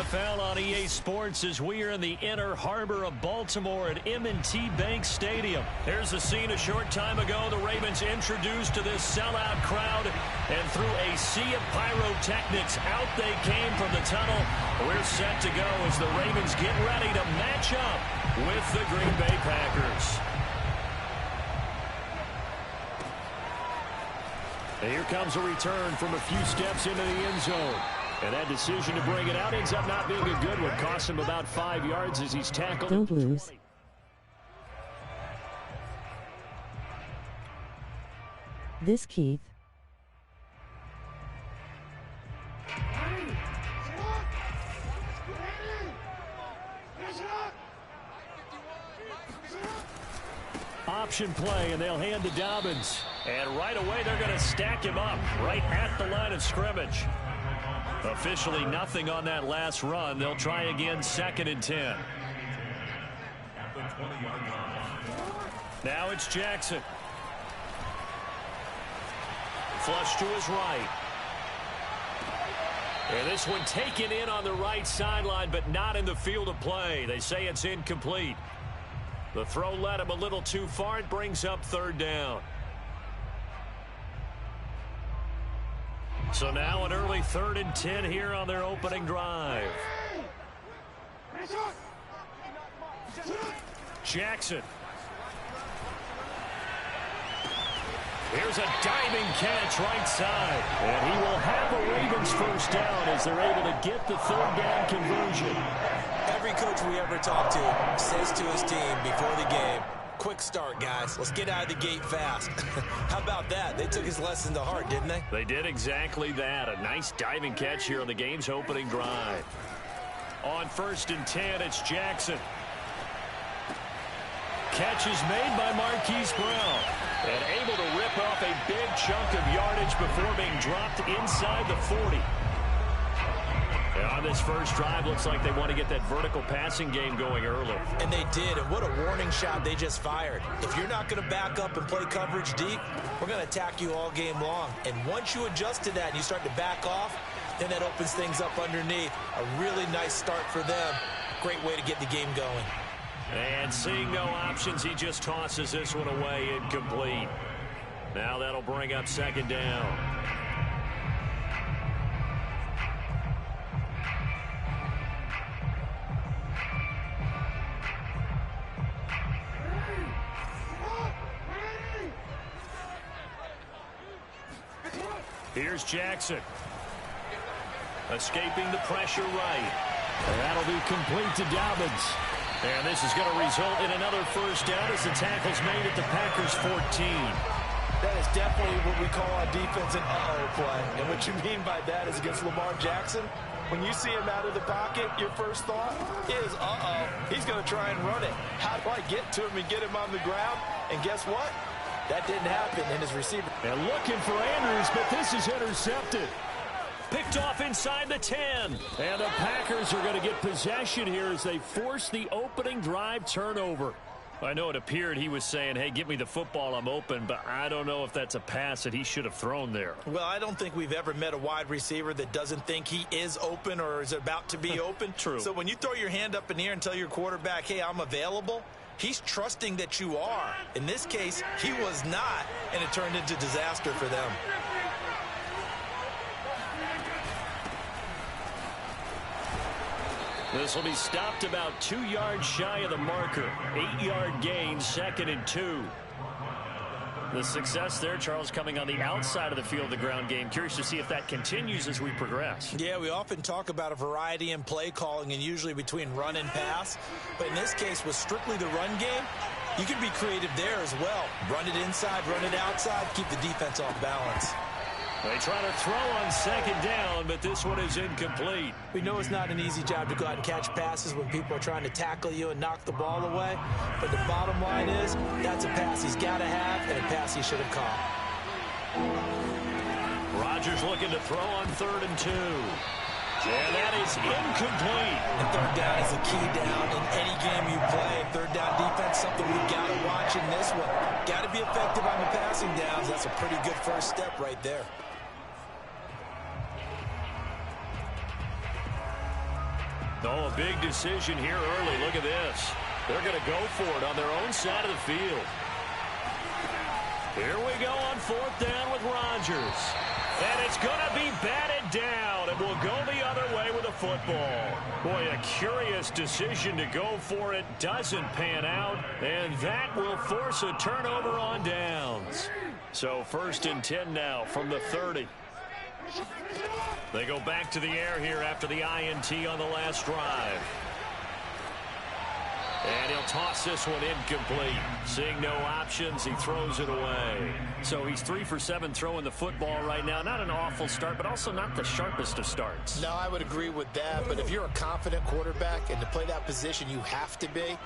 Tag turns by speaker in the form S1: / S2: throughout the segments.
S1: NFL on EA Sports as we are in the inner harbor of Baltimore at M&T Bank Stadium. Here's a scene a short time ago. The Ravens introduced to this sellout crowd, and through a sea of pyrotechnics, out they came from the tunnel. We're set to go as the Ravens get ready to match up with the Green Bay Packers. And here comes a return from a few steps into the end zone. And that decision to bring it out ends up not being a good one. Costs him about 5 yards as he's tackled.
S2: Don't lose. This Keith.
S1: Option play, and they'll hand to Dobbins. And right away, they're going to stack him up right at the line of scrimmage. Officially nothing on that last run. They'll try again, 2nd and 10. Now it's Jackson. Flush to his right. And this one taken in on the right sideline, but not in the field of play. They say it's incomplete. The throw led him a little too far. It brings up 3rd down. So now an early 3rd and 10 here on their opening drive. Jackson. Here's a diving catch right side. And he will have a Ravens first down as they're able to get the 3rd down conversion.
S3: Every coach we ever talk to says to his team before the game, quick start, guys. Let's get out of the gate fast. How about that? They took his lesson to heart, didn't they?
S1: They did exactly that. A nice diving catch here on the game's opening drive. On 1st and 10, it's Jackson. Catch is made by Marquise Brown. And able to rip off a big chunk of yardage before being dropped inside the 40. And on this first drive, looks like they want to get that vertical passing game going early.
S3: And they did, and what a warning shot they just fired. If you're not going to back up and play coverage deep, we're going to attack you all game long. And once you adjust to that and you start to back off, then that opens things up underneath. A really nice start for them. Great way to get the game going.
S1: And seeing no options, he just tosses this one away, incomplete. Now that'll bring up 2nd down. Here's Jackson. Escaping the pressure right. And that'll be complete to Dobbins. And this is going to result in another first down as the tackle's made at the Packers' 14.
S4: That is definitely what we call on defense an uh-oh play. And what you mean by that is against Lamar Jackson, when you see him out of the pocket, your first thought is, uh-oh, he's going to try and run it. How do I get to him and get him on the ground? And guess what? That didn't happen in his receiver.
S1: And looking for Andrews, but this is intercepted. Picked off inside the 10. And the Packers are going to get possession here as they force the opening drive turnover. I know it appeared he was saying, hey, give me the football, I'm open, but I don't know if that's a pass that he should have thrown there.
S3: Well, I don't think we've ever met a wide receiver that doesn't think he is open or is about to be open.
S1: True.
S3: So when you throw your hand up in the air and tell your quarterback, hey, I'm available, he's trusting that you are. In this case, he was not, and it turned into disaster for them.
S1: This will be stopped about 2 yards shy of the marker. 8-yard gain, 2nd and 2. The success there, Charles, coming on the outside of the field, the ground game. Curious to see if that continues as we progress.
S3: Yeah, we often talk about a variety in play calling and usually between run and pass. But in this case, with strictly the run game, you can be creative there as well. Run it inside, run it outside, keep the defense off balance.
S1: They try to throw on 2nd down, but this one is incomplete.
S3: We know it's not an easy job to go out and catch passes when people are trying to tackle you and knock the ball away. But the bottom line is, that's a pass he's got to have and a pass he should have caught.
S1: Rodgers looking to throw on 3rd and 2. And that is incomplete.
S3: And 3rd down is a key down in any game you play. 3rd down defense, something we've got to watch in this one. Got to be effective on the passing downs. That's a pretty good first step right there.
S1: Oh, a big decision here early. Look at this. They're going to go for it on their own side of the field. Here we go on 4th down with Rodgers. And it's going to be batted down, and we'll go the other way with a football. Boy, a curious decision to go for it. Doesn't pan out, and that will force a turnover on downs. So 1st and 10 now from the 30. They go back to the air here after the INT on the last drive. And he'll toss this one incomplete. Seeing no options, he throws it away. So he's 3 for 7 throwing the football right now. Not an awful start, but also not the sharpest of starts.
S3: No, I would agree with that. But if you're a confident quarterback and to play that position you have to be,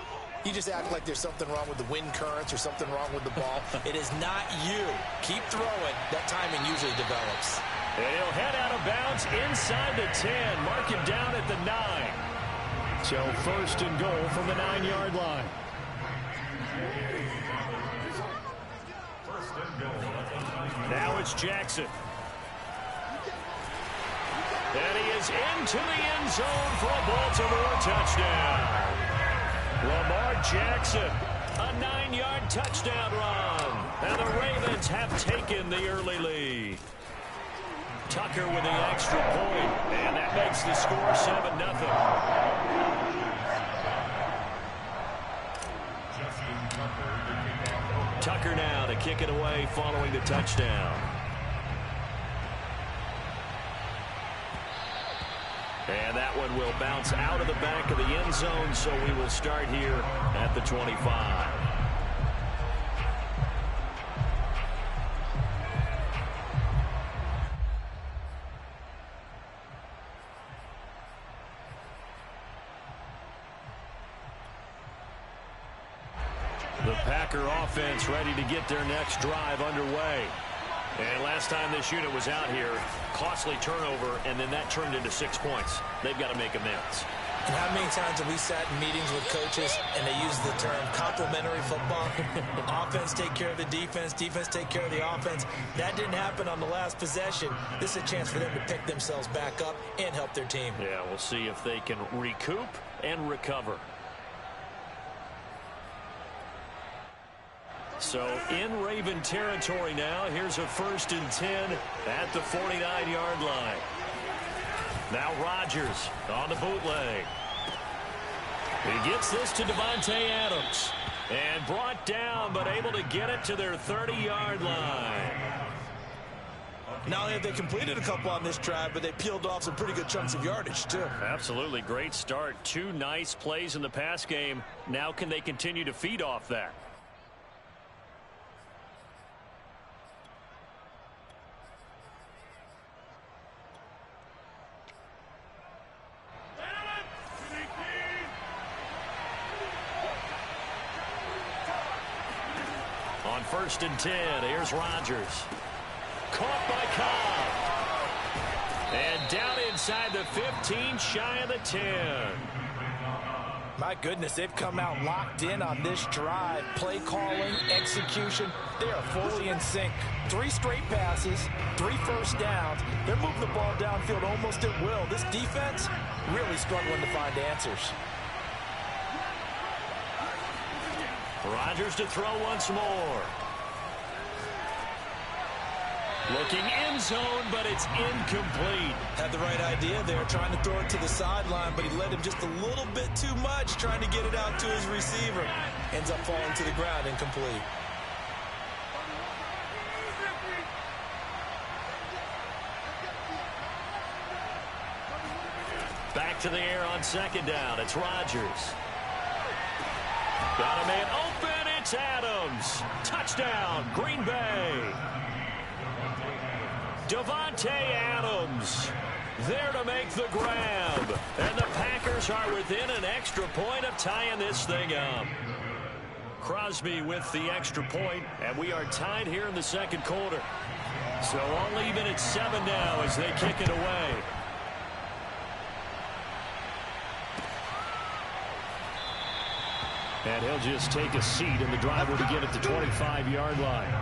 S3: you just act like there's something wrong with the wind currents or something wrong with the ball. It is not you. Keep throwing. That timing usually develops.
S1: And he'll head out of bounds inside the 10. Mark him down at the 9. So 1st and goal from the 9-yard line. Now it's Jackson. And he is into the end zone for a Baltimore touchdown. Lamar Jackson, a 9-yard touchdown run. And the Ravens have taken the early lead. Tucker with the extra point, and that makes the score 7-0. Tucker now to kick it away following the touchdown. And that one will bounce out of the back of the end zone, so we will start here at the 25. The Packer offense ready to get their next drive underway. And last time this unit was out here, costly turnover, and then that turned into 6 points. They've got to make amends.
S3: And how many times have we sat in meetings with coaches and they use the term complementary football? Offense take care of the defense, defense take care of the offense. That didn't happen on the last possession. This is a chance for them to pick themselves back up and help their team. Yeah, we'll see if they can recoup and recover. So in Raven territory now, here's a 1st and 10 at the 49-yard line. Now Rodgers on the bootleg. He gets this to Davante Adams. And brought down, but able to get it to their 30-yard line. Not only have they completed a couple on this drive, but they peeled off some pretty good chunks of yardage, too. Absolutely. Great start. 2 nice plays in the pass game. Now can they continue to feed off that? On 1st and 10, here's Rodgers. Caught by Cobb. And down inside the 15, shy of the 10. My goodness, they've come out locked in on this drive. Play calling, execution, they are fully in sync. 3 straight passes, 3 first downs. They're moving the ball downfield almost at will. This defense really struggling to find answers. Rodgers to throw once more. Looking end zone, but it's incomplete. Had the right idea there, trying to throw it to the sideline, but he led him just a little bit too much, trying to get it out to his receiver. Ends up falling to the ground, incomplete. Back to the air on 2nd down. It's Rodgers. Got a man open. It's Adams. Touchdown, Green Bay. Davante Adams there to make the grab. And the Packers are within an extra point of tying this thing up. Crosby with the extra point, and we are tied here in the 2nd quarter. So all even at 7 now as they kick it away. And he'll just take a seat, and the driver to get at the 25-yard line.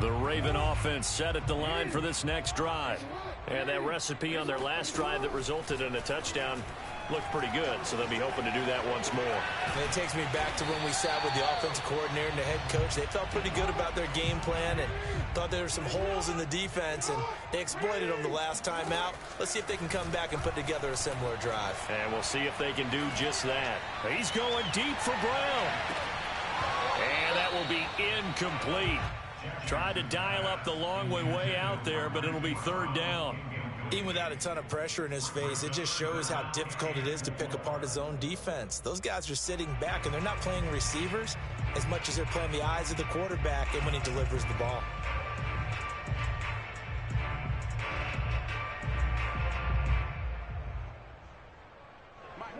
S1: The Raven offense set at the line for this next drive. And that recipe on their last drive that resulted in a touchdown looked pretty good, so they'll be hoping to do that once more.
S3: And it takes me back to when we sat with the offensive coordinator and the head coach. They felt pretty good about their game plan and thought there were some holes in the defense, and they exploited them the last time out. Let's see if they can come back and put together a similar drive.
S1: And we'll see if they can do just that. He's going deep for Brown. And that will be incomplete. Tried to dial up the long way out there, but it'll be third down.
S3: Even without a ton of pressure in his face, it just shows how difficult it is to pick apart his own defense. Those guys are sitting back, and they're not playing receivers as much as they're playing the eyes of the quarterback and when he delivers the ball.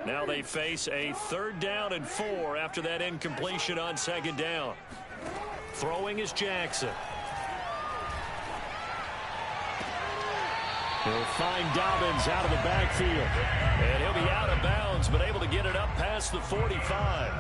S1: Now they face a 3rd down and 4 after that incompletion on 2nd down. Throwing is Jackson. He'll find Dobbins out of the backfield. And he'll be out of bounds, but able to get it up past the 45.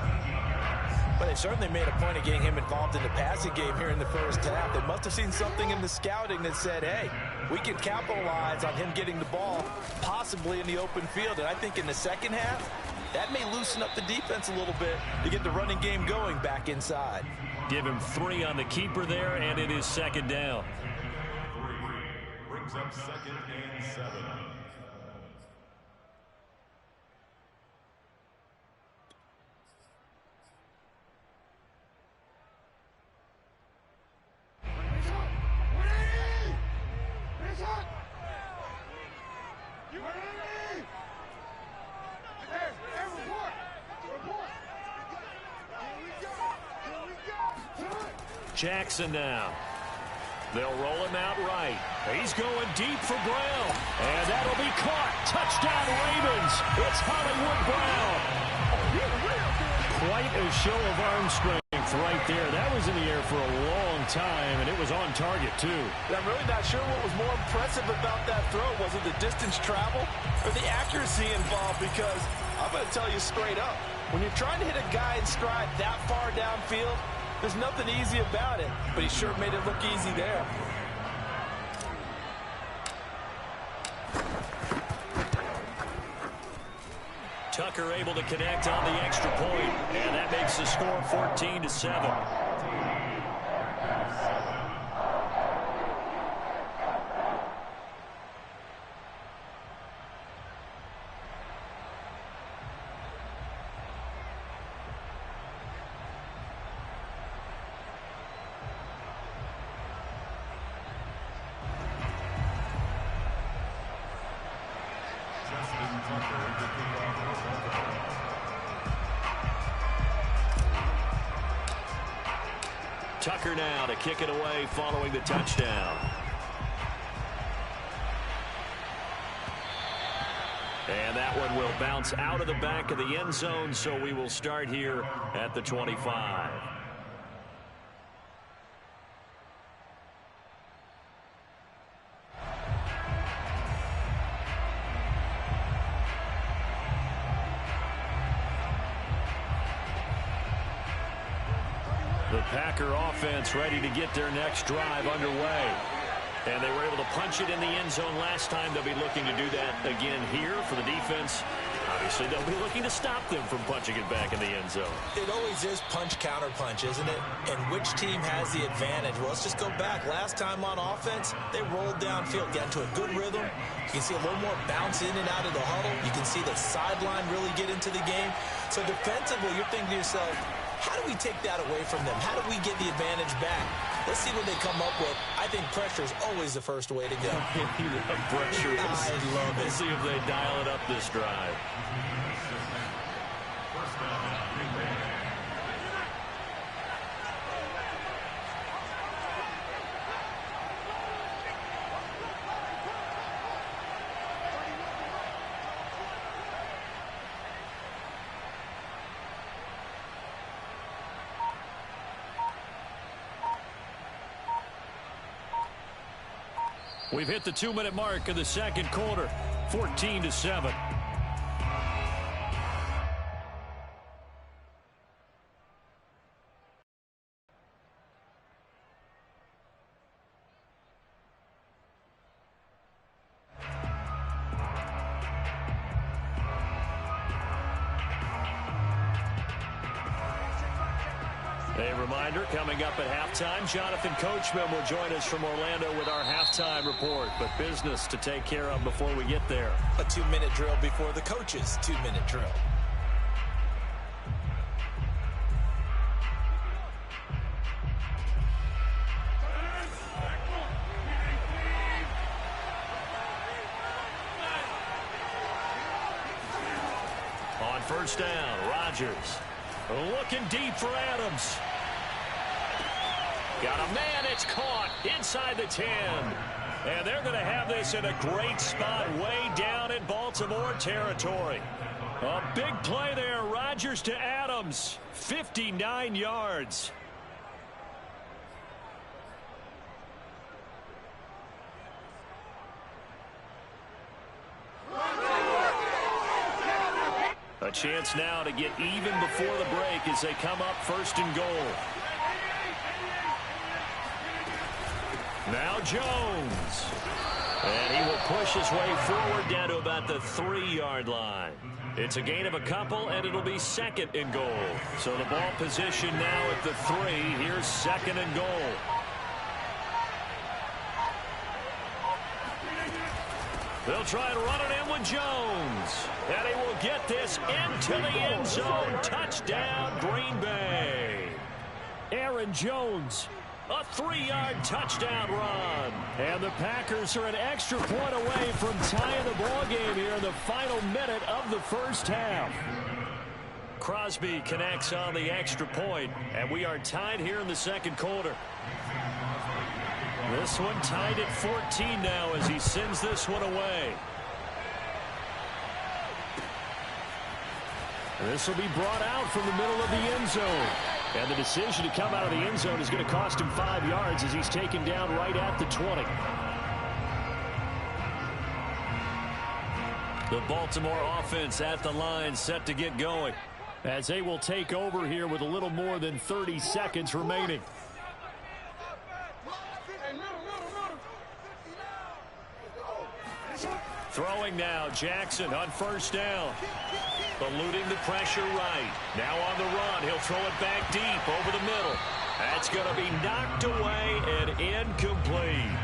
S3: But they certainly made a point of getting him involved in the passing game here in the first half. They must have seen something in the scouting that said, hey, we can capitalize on him getting the ball, possibly in the open field. And I think in the second half, that may loosen up the defense a little bit to get the running game going back inside.
S1: Give him 3 on the keeper there, and it is 2nd down.
S5: Brings up 2nd and 7.
S1: Jackson now. They'll roll him out right. He's going deep for Brown. And that'll be caught. Touchdown Ravens. It's Hollywood Brown. Quite a show of arm strength right there. That was in the air for a long time, and it was on target, too.
S4: I'm really not sure what was more impressive about that throw. Was it the distance travel or the accuracy involved? Because I'm going to tell you straight up, when you're trying to hit a guy in stride that far downfield, there's nothing easy about it, but he sure made it look easy there.
S1: Tucker able to connect on the extra point, and that makes the score 14-7. Tucker now to kick it away following the touchdown. And that one will bounce out of the back of the end zone, so we will start here at the 25. The Packer offense ready to get their next drive underway. And they were able to punch it in the end zone last time. They'll be looking to do that again here for the defense. Obviously, they'll be looking to stop them from punching it back in the end zone.
S3: It always is punch-counter-punch, isn't it? And which team has the advantage? Well, let's just go back. Last time on offense, they rolled downfield, got into a good rhythm. You can see a little more bounce in and out of the huddle. You can see the sideline really get into the game. So defensively, you're thinking to yourself, how do we take that away from them? How do we get the advantage back? Let's see what they come up with. I think pressure is always the first way to go.
S1: Pressure.
S3: I love it.
S1: Let's see if they dial it up this drive. We've hit the 2-minute mark of the second quarter, 14-7. A reminder, coming up at halftime, Jonathan Coachman will join us from Orlando with our halftime report. But business to take care of before we get there.
S3: A 2-minute drill before the coach's 2-minute drill.
S1: On first down, Rodgers looking deep for Adams. Got a man, it's caught inside the 10. And they're going to have this in a great spot way down in Baltimore territory. A big play there, Rodgers to Adams, 59 yards. A chance now to get even before the break as they come up first and goal. Now Jones. And he will push his way forward down to about the 3-yard line. It's a gain of a couple, and it'll be second and goal. So the ball position now at the 3. Here's second and goal. They'll try and run it in with Jones. And he will get this into the end zone. Touchdown, Green Bay. Aaron Jones, a 3-yard touchdown run. And the Packers are an extra point away from tying the ball game here in the final minute of the first half. Crosby connects on the extra point, and we are tied here in the second quarter. This one tied at 14 now as he sends this one away. This will be brought out from the middle of the end zone. And the decision to come out of the end zone is going to cost him 5 yards as he's taken down right at the 20. The Baltimore offense at the line set to get going as they will take over here with a little more than 30 seconds remaining. Throwing now, Jackson on first down. Eluding the pressure right. Now on the run, he'll throw it back deep over the middle. That's going to be knocked away and incomplete.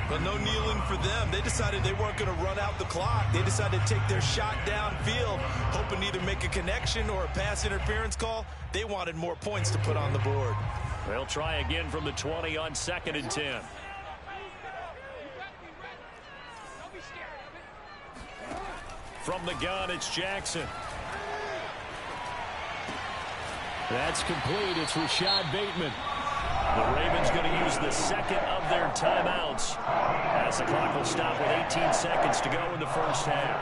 S3: But no kneeling for them. They decided they weren't going to run out the clock. They decided to take their shot downfield, hoping to either make a connection or a pass interference call. They wanted more points to put on the board.
S1: They'll try again from the 20 on 2nd and 10. From the gun, it's Jackson. That's complete. It's Rashad Bateman. The Ravens going to use the second of their timeouts as the clock will stop with 18 seconds to go in the first half.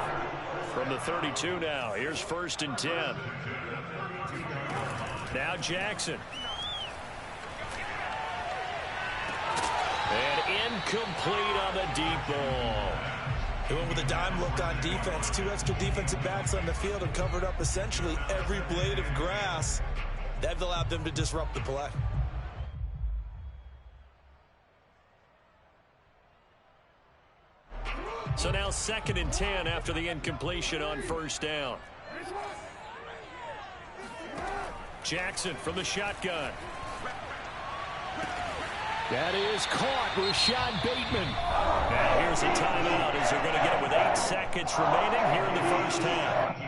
S1: From the 32 now, here's 1st and 10. Now Jackson. And incomplete on the deep ball.
S3: He went with a dime look on defense. 2 extra defensive backs on the field and covered up essentially every blade of grass. That allowed them to disrupt the play.
S1: So now 2nd and 10 after the incompletion on first down. Jackson from the shotgun. That is caught, Rashad Bateman. Now here's a timeout as they're going to get it with 8 seconds remaining here in the first half.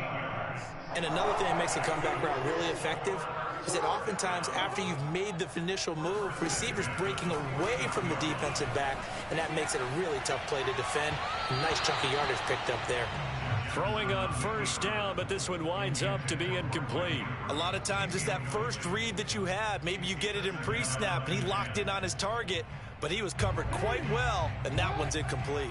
S3: And another thing that makes a comeback route really effective is that oftentimes after you've made the initial move, receivers breaking away from the defensive back, and that makes it a really tough play to defend. Nice chunk of yardage picked up there.
S1: Throwing on first down, but this one winds up to be incomplete.
S3: A lot of times it's that first read that you have. Maybe you get it in pre-snap, and he locked in on his target, but he was covered quite well, and that one's incomplete.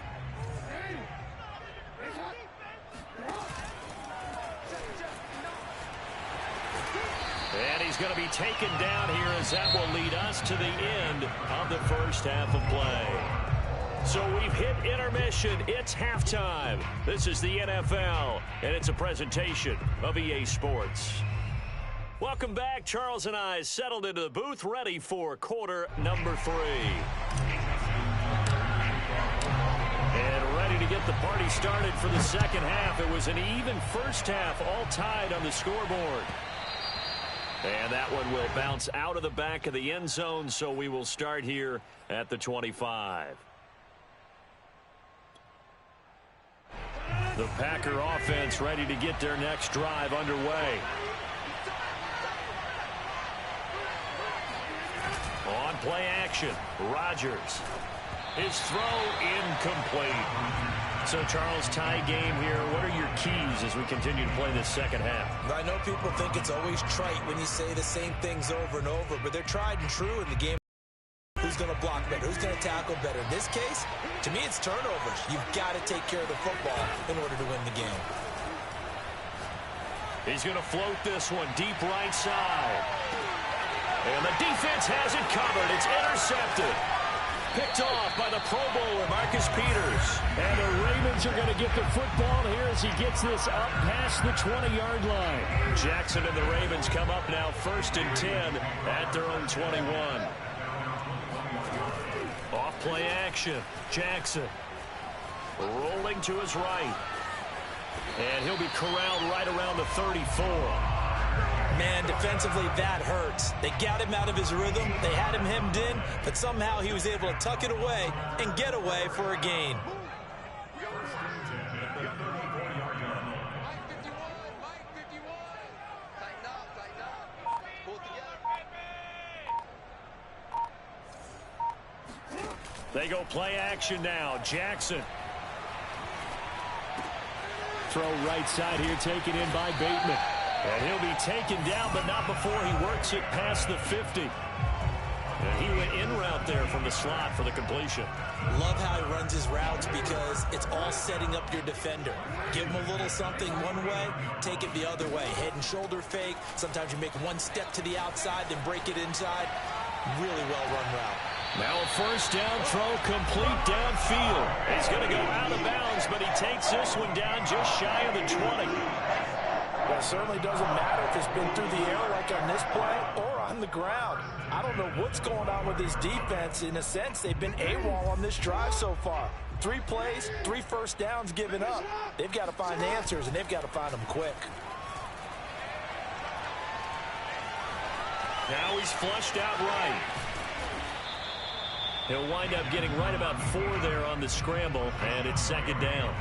S1: And he's going to be taken down here as that will lead us to the end of the first half of play. So we've hit intermission. It's halftime. This is the NFL, and it's a presentation of EA Sports. Welcome back. Charles and I settled into the booth, ready for quarter number 3. And ready to get the party started for the second half. It was an even first half, all tied on the scoreboard. And that one will bounce out of the back of the end zone, so we will start here at the 25. The Packer offense ready to get their next drive underway. On play action, Rodgers. His throw incomplete. So, Charles, tie game here. What are your keys as we continue to play this second half?
S3: I know people think it's always trite when you say the same things over and over, but they're tried and true in the game. Who's going to block better? Who's going to tackle better? In this case, to me, it's turnovers. You've got to take care of the football in order to win the game.
S1: He's going to float this one deep right side. And the defense has it covered. It's intercepted. Picked off by the Pro Bowler, Marcus Peters.
S5: And the Ravens are going to get the football here as he gets this up past the 20-yard line.
S1: Jackson and the Ravens come up now 1st and 10 at their own 21. Off play action. Jackson rolling to his right. And he'll be corralled right around the 34.
S3: Man, defensively, that hurts. They got him out of his rhythm. They had him hemmed in, but somehow he was able to tuck it away and get away for a gain.
S1: They go play action now. Jackson.
S5: Throw right side here, taken in by Bateman.
S1: And he'll be taken down, but not before he works it past the 50. And he went in route there from the slot for the completion.
S3: Love how he runs his routes because it's all setting up your defender. Give him a little something one way, take it the other way. Head and shoulder fake. Sometimes you make one step to the outside, then break it inside. Really well-run route.
S1: Now a first down throw complete downfield. He's going to go out of bounds, but he takes this one down just shy of the 20.
S4: It certainly doesn't matter if it's been through the air like on this play or on the ground. I don't know what's going on with this defense. In a sense, they've been AWOL on this drive so far. 3 plays, 3 first downs given up. They've got to find answers, and they've got to find them quick.
S1: Now he's flushed out right. He'll wind up getting right about 4 there on the scramble, and it's 2nd down.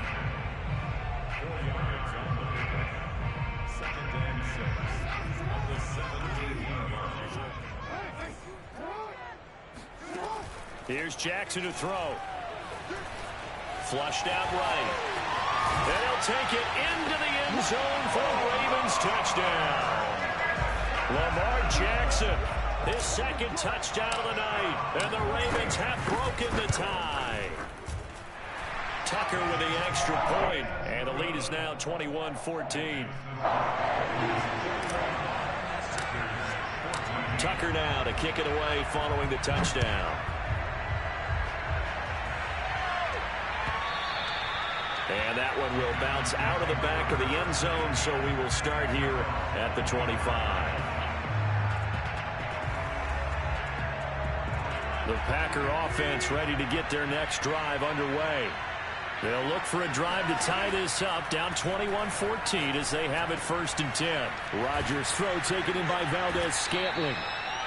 S1: Here's Jackson to throw. Flushed out right. And he'll take it into the end zone for a Ravens touchdown. Lamar Jackson, his 2nd touchdown of the night. And the Ravens have broken the tie. Tucker with the extra point. And the lead is now 21-14. Tucker now to kick it away following the touchdown. And that one will bounce out of the back of the end zone, so we will start here at the 25. The Packer offense ready to get their next drive underway. They'll look for a drive to tie this up, down 21-14 as they have it 1st and 10.
S5: Rodgers' throw taken in by Valdez-Scantling.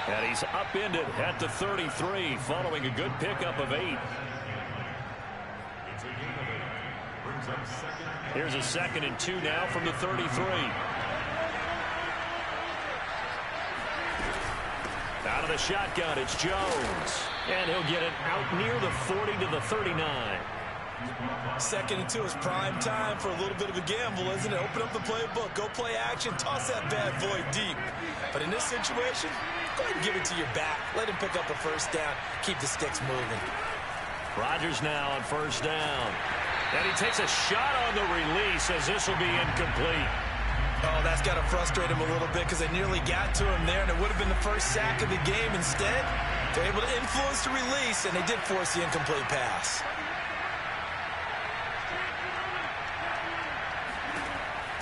S1: And he's upended at the 33 following a good pickup of 8. Here's a 2nd and 2 now from the 33. Out of the shotgun, it's Jones. And he'll get it out near the 40 to the 39.
S3: 2nd and 2 is prime time for a little bit of a gamble, isn't it? Open up the playbook, go play action, toss that bad boy deep. But in this situation, go ahead and give it to your back. Let him pick up a first down. Keep the sticks moving.
S1: Rodgers now on 1st down. And he takes a shot on the release as this will be incomplete.
S3: Oh, that's got to frustrate him a little bit because they nearly got to him there, and it would have been the first sack of the game. Instead, they're able to influence the release, and they did force the incomplete pass.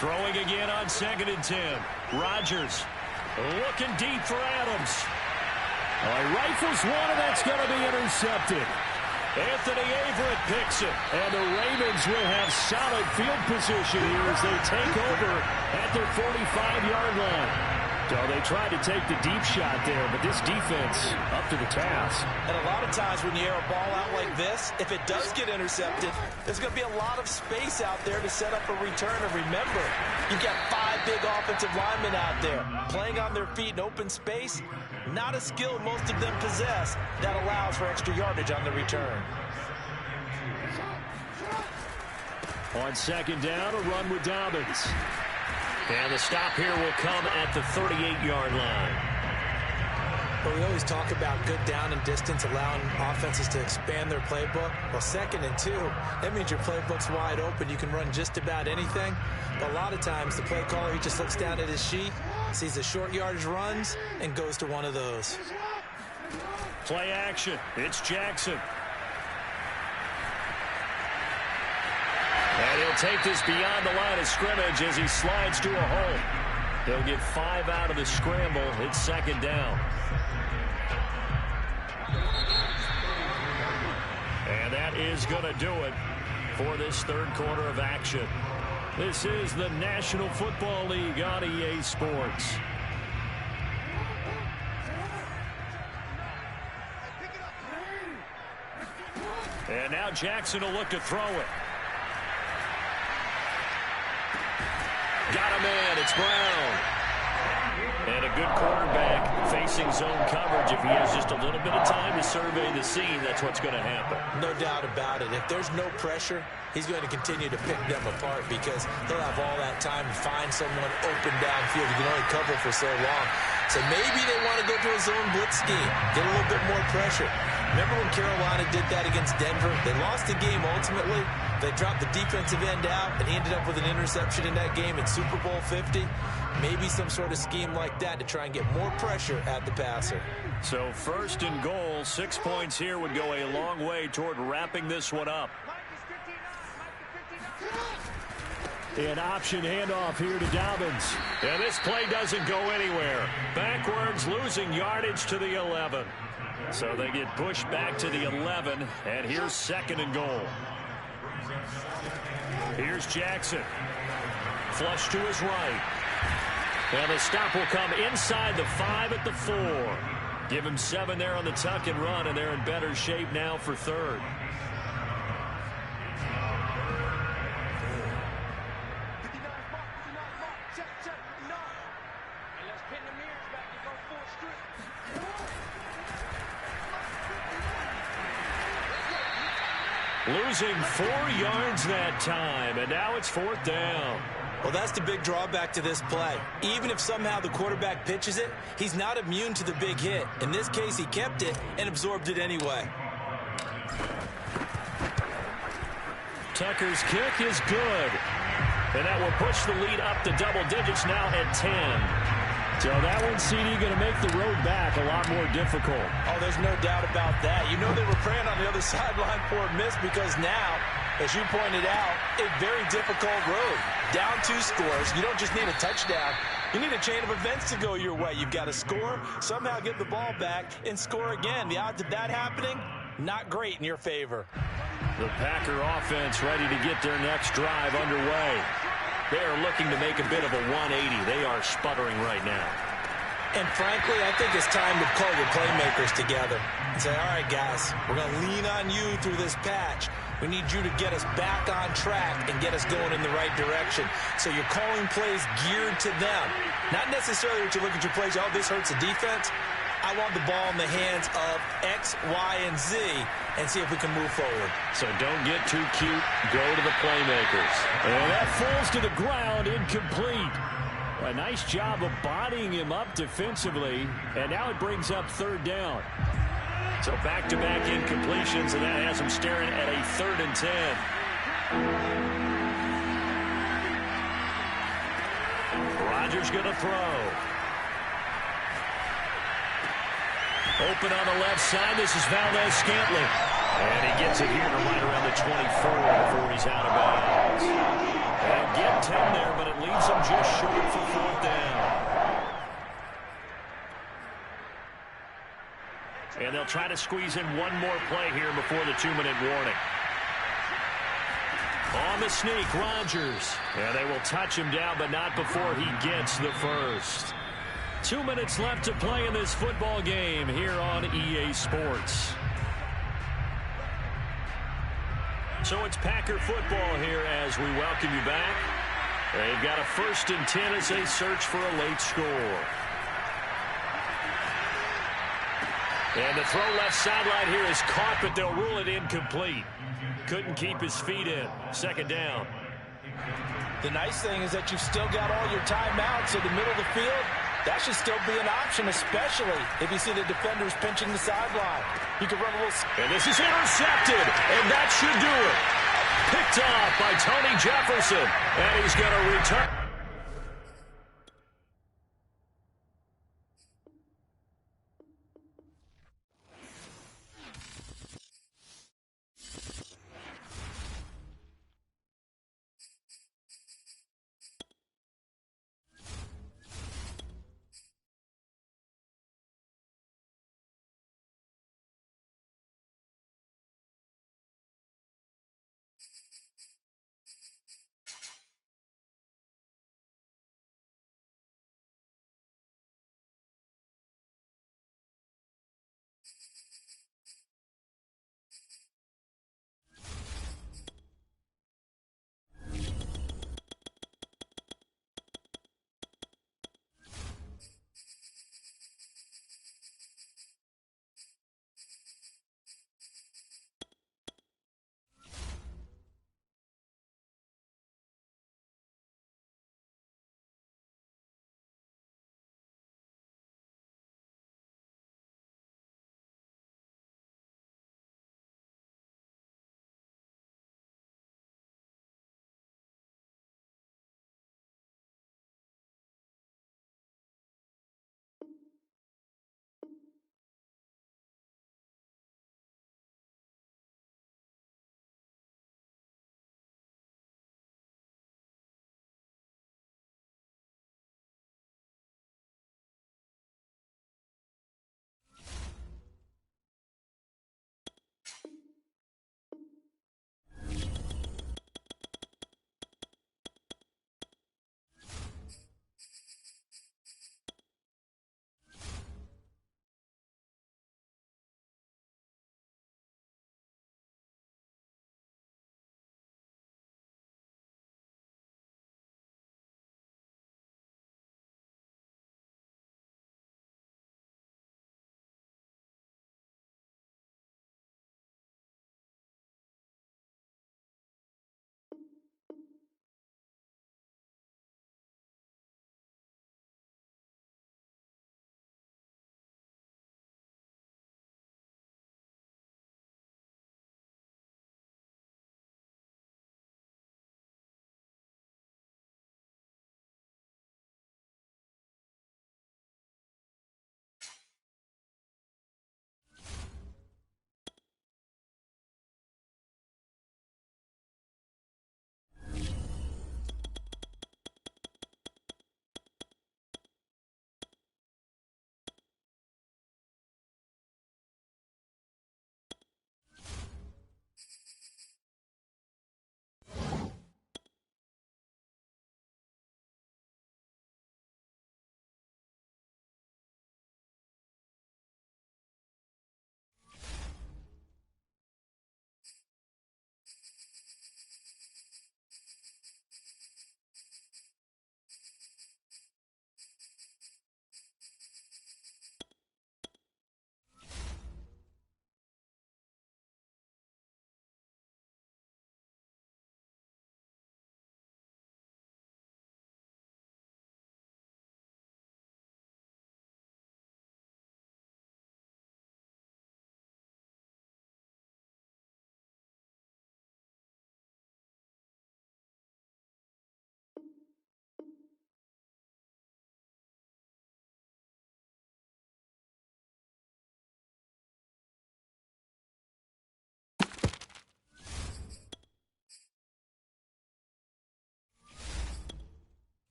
S1: Throwing again on 2nd and 10. Rodgers looking deep for Adams.
S5: He rifles one, and that's going to be intercepted.
S1: Anthony Averett picks it.
S5: And the Ravens will have solid field position here as they take over at their 45-yard line. So they tried to take the deep shot there, but this defense up to the task.
S3: And a lot of times when you air a ball out like this, if it does get intercepted, there's going to be a lot of space out there to set up a return. And remember, you've got 5 big offensive linemen out there playing on their feet in open space. Not a skill most of them possess that allows for extra yardage on the return.
S5: On second down, a run with Dobbins.
S1: And the stop here will come at the 38-yard line.
S3: But we always talk about good down and distance, allowing offenses to expand their playbook. Well, 2nd and 2, that means your playbook's wide open. You can run just about anything. But a lot of times, the play caller, he just looks down at his sheet, sees the short yardage runs, and goes to one of those.
S1: Play action. It's Jackson. And he'll take this beyond the line of scrimmage as he slides to a hole. He'll get 5 out of the scramble. It's second down. And that is going to do it for this third quarter of action. This is the National Football League on EA Sports. And now Jackson will look to throw it. Got him in. It's Brown. And a good quarterback facing zone coverage. If he has just a little bit of time to survey the scene, that's what's going to happen.
S3: No doubt about it. If there's no pressure, he's going to continue to pick them apart because he'll have all that time to find someone open downfield. You can only cover for so long. So maybe they want to go to a zone blitz scheme, get a little bit more pressure. Remember when Carolina did that against Denver? They lost the game ultimately. They dropped the defensive end out, and he ended up with an interception in that game in Super Bowl 50. Maybe some sort of scheme like that to try and get more pressure at the passer.
S1: So 1st and goal, 6 points here would go a long way toward wrapping this one up.
S5: An option handoff here to Dobbins.
S1: And this play doesn't go anywhere. Backwards, losing yardage to the 11. So they get pushed back to the 11, and here's 2nd and goal. Here's Jackson. Flush to his right. And the stop will come inside the 5 at the 4. Give him 7 there on the tuck and run, and they're in better shape now for 3rd. Losing 4 yards that time, and now it's 4th down.
S3: Well, that's the big drawback to this play. Even if somehow the quarterback pitches it, he's not immune to the big hit. In this case, he kept it and absorbed it anyway.
S1: Tucker's kick is good. And that will push the lead up to double digits now at 10.
S5: So that one, CD, going to make the road back a lot more difficult.
S3: Oh, there's no doubt about that. You know they were praying on the other sideline for a miss because now, as you pointed out, a very difficult road. Down 2 scores. You don't just need a touchdown. You need a chain of events to go your way. You've got to score, somehow get the ball back, and score again. The odds of that happening, not great in your favor.
S1: The Packer offense ready to get their next drive underway. They are looking to make a bit of a 180. They are sputtering right now.
S3: And frankly, I think it's time to call your playmakers together and say, all right, guys, we're going to lean on you through this patch. We need you to get us back on track and get us going in the right direction. So you're calling plays geared to them. Not necessarily what you look at your plays, oh, this hurts the defense. I want the ball in the hands of X, Y, and Z and see if we can move forward.
S1: So don't get too cute. Go to the playmakers.
S5: And that falls to the ground, incomplete. A nice job of bodying him up defensively, and now it brings up 3rd down.
S1: So back-to-back incompletions, and that has him staring at a 3rd and 10. Rodgers going to throw. Open on the left side. This is Valdez-Scantling. And he gets it here to right around the 24 before he's out of bounds. And get 10 there, but it leaves him just short for 4th down. And they'll try to squeeze in one more play here before the 2-minute warning. On the sneak, Rodgers. And they will touch him down, but not before he gets the first. 2 minutes left to play in this football game here on EA Sports. So it's Packer football here as we welcome you back. They've got a 1st and 10 as they search for a late score. And the throw left sideline here is caught, but they'll rule it incomplete. Couldn't keep his feet in. 2nd down.
S3: The nice thing is that you've still got all your timeouts in the middle of the field. That should still be an option, especially if you see the defenders pinching the sideline. You can run a little...
S1: And this is intercepted, and that should do it. Picked off by Tony Jefferson, and he's going to return.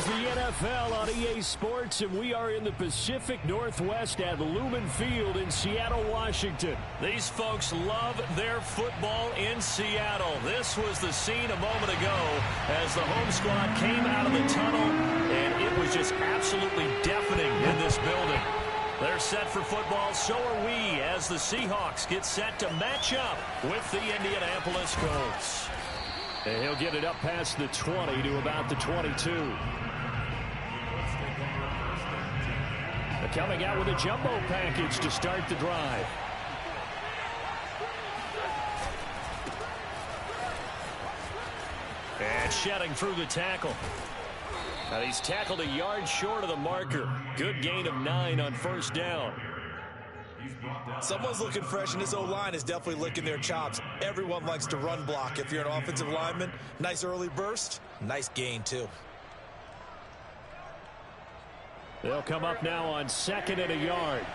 S5: is the NFL on EA Sports, and we are in the Pacific Northwest at Lumen Field in Seattle, Washington.
S1: These folks love their football in Seattle. This was the scene a moment ago as the home squad came out of the tunnel, and it was just absolutely deafening in this building. They're set for football, so are we, as the Seahawks get set to match up with the Indianapolis Colts.
S5: And he'll get it up past the 20 to about the 22. They're coming out with a jumbo package to start the drive.
S1: And shedding through the tackle. Now he's tackled a yard short of the marker. Good gain of 9 on first down.
S3: Someone's looking fresh, and this O-line is definitely licking their chops. Everyone likes to run block. If you're an offensive lineman, nice early burst, nice gain too.
S5: They'll come up now on 2nd and a yard.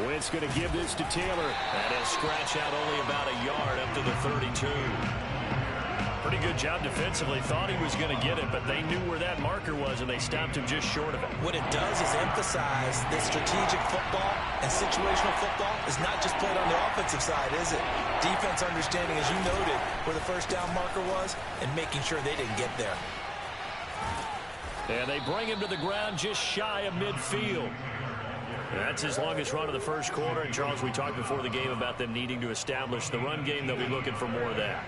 S5: Wentz going to give this to Taylor.
S1: And he'll scratch out only about a yard up to the 32. Pretty good job defensively. Thought he was going to get it, but they knew where that marker was, and they stopped him just short of it.
S3: What it does is emphasize that strategic football and situational football is not just played on the offensive side, is it? Defense understanding, as you noted, where the first down marker was and making sure they didn't get there.
S5: And they bring him to the ground just shy of midfield.
S1: That's his longest run of the first quarter. And, Charles, we talked before the game about them needing to establish the run game. They'll be looking for more of that.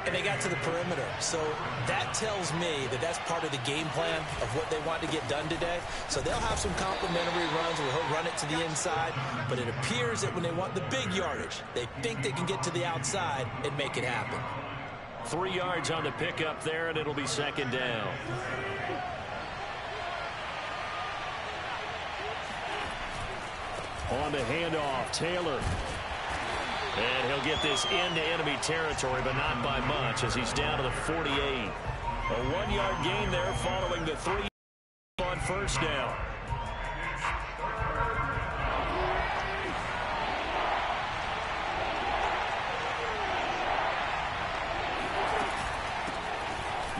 S3: And they got to the perimeter. So that tells me that that's part of the game plan of what they want to get done today. So they'll have some complementary runs where he'll run it to the inside. But it appears that when they want the big yardage, they think they can get to the outside and make it happen.
S1: 3 yards on the pickup there, and it'll be 2nd down.
S5: On the handoff, Taylor.
S1: And he'll get this into enemy territory, but not by much, as he's down to the 48. A 1-yard gain there following the 3 on first down.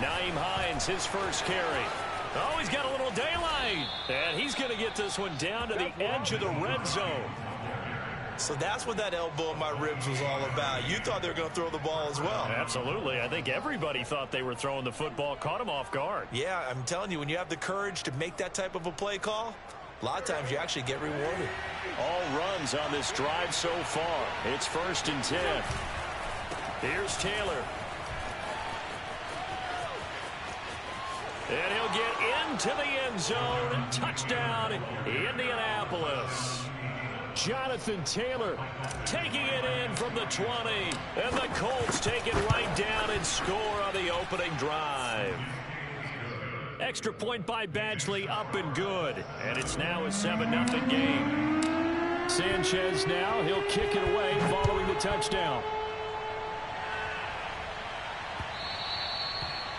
S1: Nyheim Hines, his first carry. Oh, he's got a little daylight. And he's going to get this one down to the edge of the red zone.
S3: So that's what that elbow in my ribs was all about. You thought they were going to throw the ball as well.
S1: Absolutely. I think everybody thought they were throwing the football, caught him off guard.
S3: Yeah, I'm telling you, when you have the courage to make that type of a play call, a lot of times you actually get rewarded.
S1: All runs on this drive so far. It's 1st and 10. Here's Taylor. And he'll get into the end zone. Touchdown, Indianapolis.
S5: Jonathan Taylor
S1: taking it in from the 20. And the Colts take it right down and score on the opening drive. Extra point by Badgley, up and good. And it's now a 7-0 game.
S5: Sanchez now, he'll kick it away following the touchdown.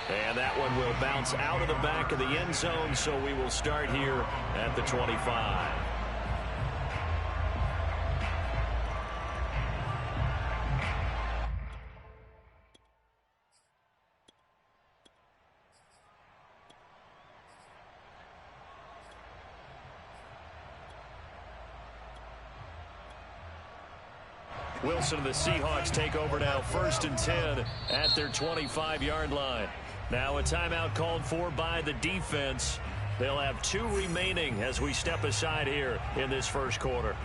S1: And that one will bounce out of the back of the end zone, so we will start here at the 25. Wilson and the Seahawks take over now, 1st and 10 at their 25-yard line. Now a timeout called for by the defense. They'll have 2 remaining as we step aside here in this first quarter.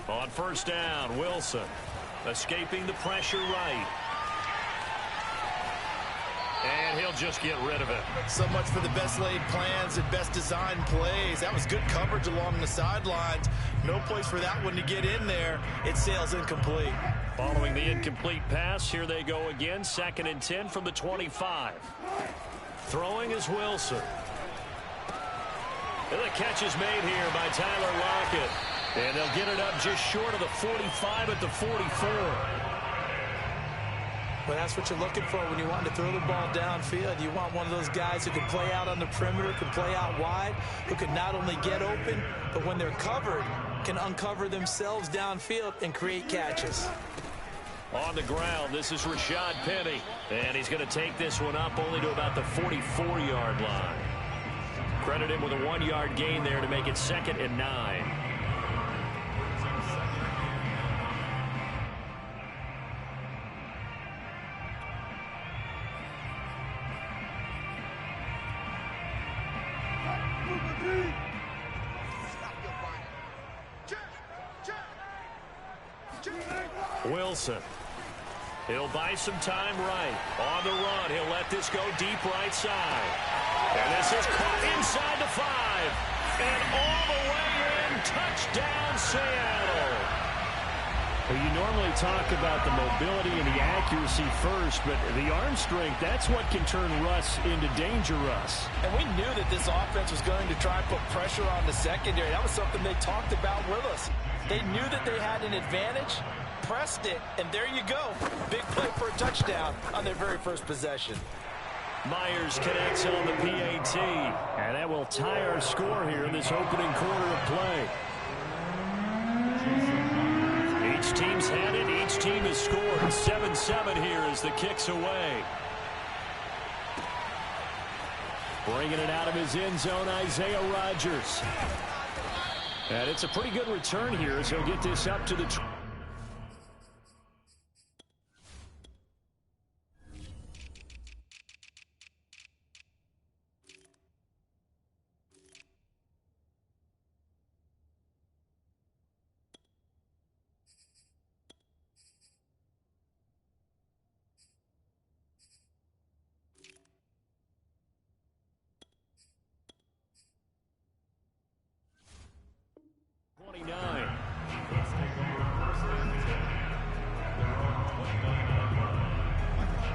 S1: On first down, Wilson escaping the pressure right. And he'll just get rid of it.
S3: So much for the best laid plans and best designed plays. That was good coverage along the sidelines. No place for that one to get in there. It sails incomplete.
S1: Following the incomplete pass, here they go again. 2nd and 10 from the 25. Throwing is Wilson. And the catch is made here by Tyler Lockett. And they'll get it up just short of the 45 at the 44.
S3: Well, that's what you're looking for when you want to throw the ball downfield. You want one of those guys who can play out on the perimeter, can play out wide, who can not only get open, but when they're covered, can uncover themselves downfield and create catches.
S1: On the ground, this is Rashad Penny. And he's going to take this one up only to about the 44-yard line. Credit him with a 1-yard gain there to make it 2nd and 9. Wilson. He'll buy some time right. On the run, he'll let this go deep right side. And this is caught inside the 5. And all the way in, touchdown Seattle.
S5: Well, you normally talk about the mobility and the accuracy first, but the arm strength, that's what can turn Russ into danger Russ.
S4: And we knew that this offense was going to try and put pressure on the secondary. That was something they talked about with us. They knew that they had an advantage, pressed it, and there you go. Big play for a touchdown on their very first possession.
S1: Myers connects on the PAT.
S5: And that will tie our score here in this opening quarter of play.
S1: Each team's had it. Each team has scored. 7-7 here as the kick's away.
S5: Bringing it out of his end zone, Isaiah Rodgers. And it's a pretty good return here as he'll get this up to the...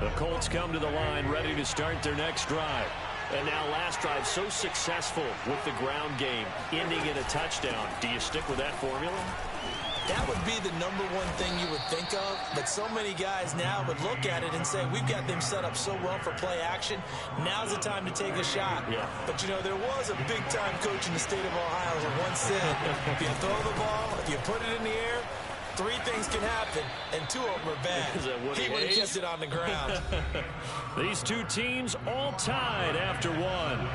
S1: The Colts come to the line ready to start their next drive. And now last drive so successful with the ground game, ending in a touchdown. Do you stick with that formula?
S3: That would be the number one thing you would think of, but so many guys now would look at it and say, we've got them set up so well for play action. Now's the time to take a shot.
S1: Yeah.
S3: But, you know, there was a big-time coach in the state of Ohio who once said, if you throw the ball, if you put it in the air, 3 things can happen, and 2 of them are bad. He would have kept it on the ground.
S1: These two teams all tied after 1.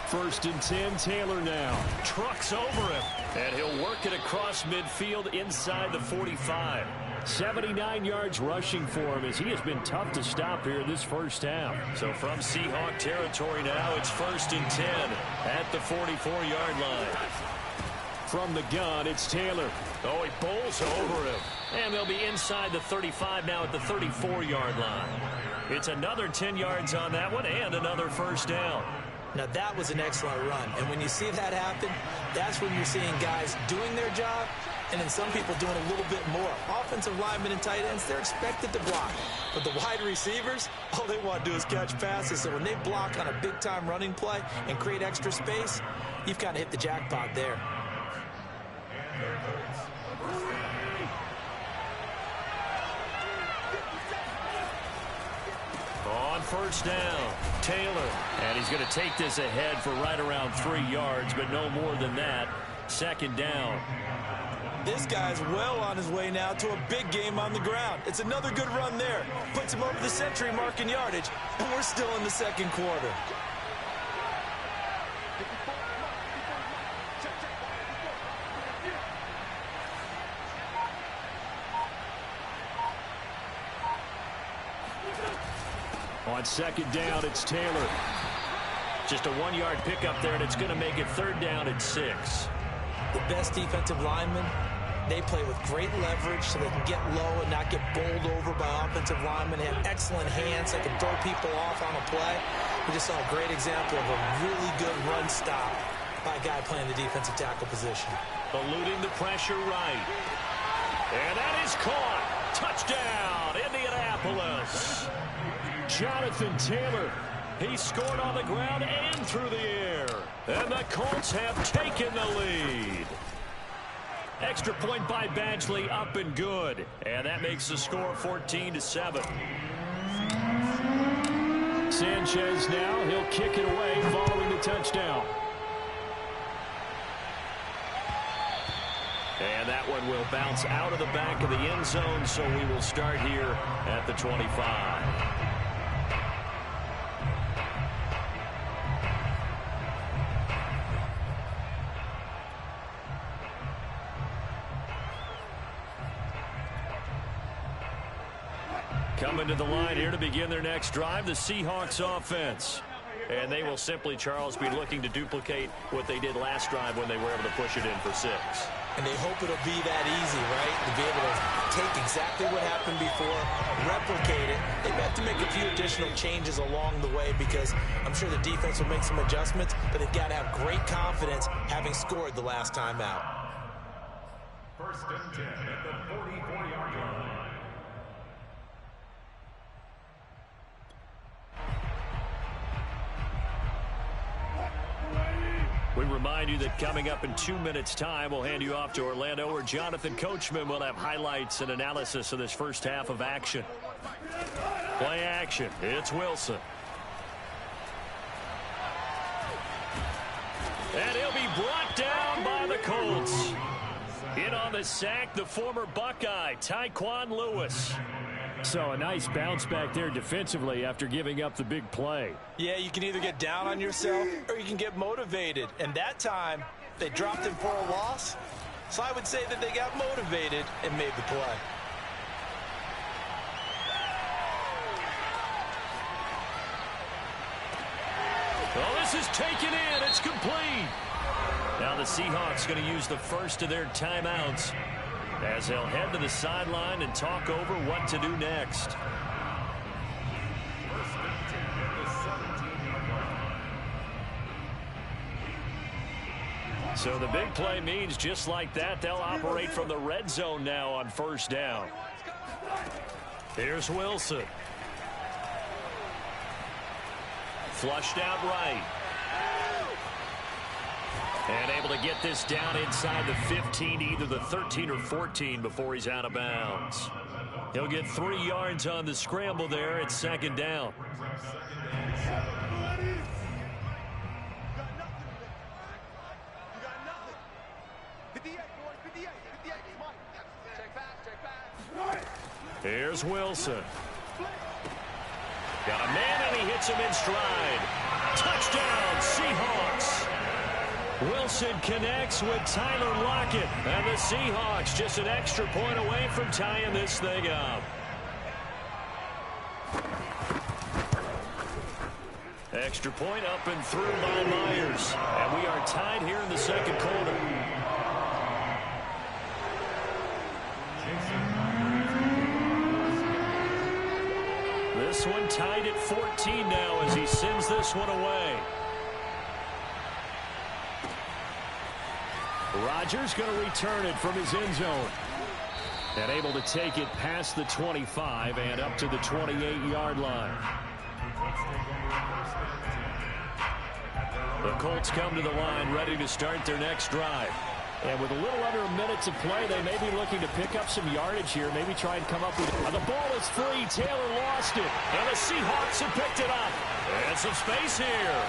S5: First and 10, Taylor now.
S1: Trucks over him, and he'll work it across midfield inside the 45.
S5: 79 yards rushing for him as he has been tough to stop here this first half.
S1: So from Seahawk territory now, it's 1st and 10 at the 44-yard line.
S5: From the gun, it's Taylor.
S1: Oh, he bowls over him. And they'll be inside the 35 now at the 34-yard line. It's another 10 yards on that one and another first down.
S3: Now, that was an excellent run. And when you see that happen, that's when you're seeing guys doing their job and then some people doing a little bit more. Offensive linemen and tight ends, they're expected to block. But the wide receivers, all they want to do is catch passes. So when they block on a big-time running play and create extra space, you've kind of hit the jackpot there.
S1: On first down, Taylor. And he's going to take this ahead for right around 3 yards, but no more than that. 2nd down.
S3: This guy's well on his way now to a big game on the ground. It's another good run there. Puts him over the century mark in yardage, and we're still in the 2nd quarter.
S5: On 2nd down, it's Taylor.
S1: Just a 1-yard pickup there, and it's going to make it 3rd down at 6.
S3: The best defensive lineman They play with great leverage so they can get low and not get bowled over by offensive linemen. They have excellent hands. They can throw people off on a play. We just saw a great example of a really good run stop by a guy playing the defensive tackle position.
S1: Eluding the pressure right. And that is caught. Touchdown, Indianapolis. Jonathan Taylor. He scored on the ground and through the air. And the Colts have taken the lead. Extra point by Badgley, up and good. And that makes the score 14-7. Sanchez now, he'll kick it away following the touchdown. And that one will bounce out of the back of the end zone, so we will start here at the 25. Coming to the line here to begin their next drive, the Seahawks offense. And they will simply, Charles, be looking to duplicate what they did last drive when they were able to push it in for 6.
S3: And they hope it'll be that easy, right? To be able to take exactly what happened before, replicate it. They've got to make a few additional changes along the way because I'm sure the defense will make some adjustments, but they've got to have great confidence having scored the last time out.
S6: First and 10 at the 44-yard line.
S1: We remind you that coming up in 2 minutes' time, we'll hand you off to Orlando, where Jonathan Coachman will have highlights and analysis of this first half of action. Play action. It's Wilson. And he'll be brought down by the Colts. In on the sack, the former Buckeye, Tyquan Lewis. So a nice bounce back there defensively after giving up the big play.
S4: Yeah, you can either get down on yourself or you can get motivated. And that time, they dropped him for a loss. So I would say that they got motivated and made the play.
S1: Well, this is taken in. It's complete. Now the Seahawks going to use the first of their timeouts as they'll head to the sideline and talk over what to do next. So the big play means just like that, they'll operate from the red zone now on first down. Here's Wilson. Flushed out right. And able to get this down inside the 15, either the 13 or 14 before he's out of bounds. He'll get 3 yards on the scramble there. It's second down. Here's Wilson. Got a man and he hits him in stride. Touchdown, Seahawks. Wilson connects with Tyler Lockett. And the Seahawks just an extra point away from tying this thing up. Extra point up and through by Myers. And we are tied here in the second quarter. This one tied at 14 now as he sends this one away. Rodgers going to return it from his end zone. And able to take it past the 25 and up to the 28-yard line. The Colts come to the line ready to start their next drive. And with a little under a minute to play, they may be looking to pick up some yardage here. Maybe try and come up with it. The ball is free. Taylor lost it. And the Seahawks have picked it up. And some space here.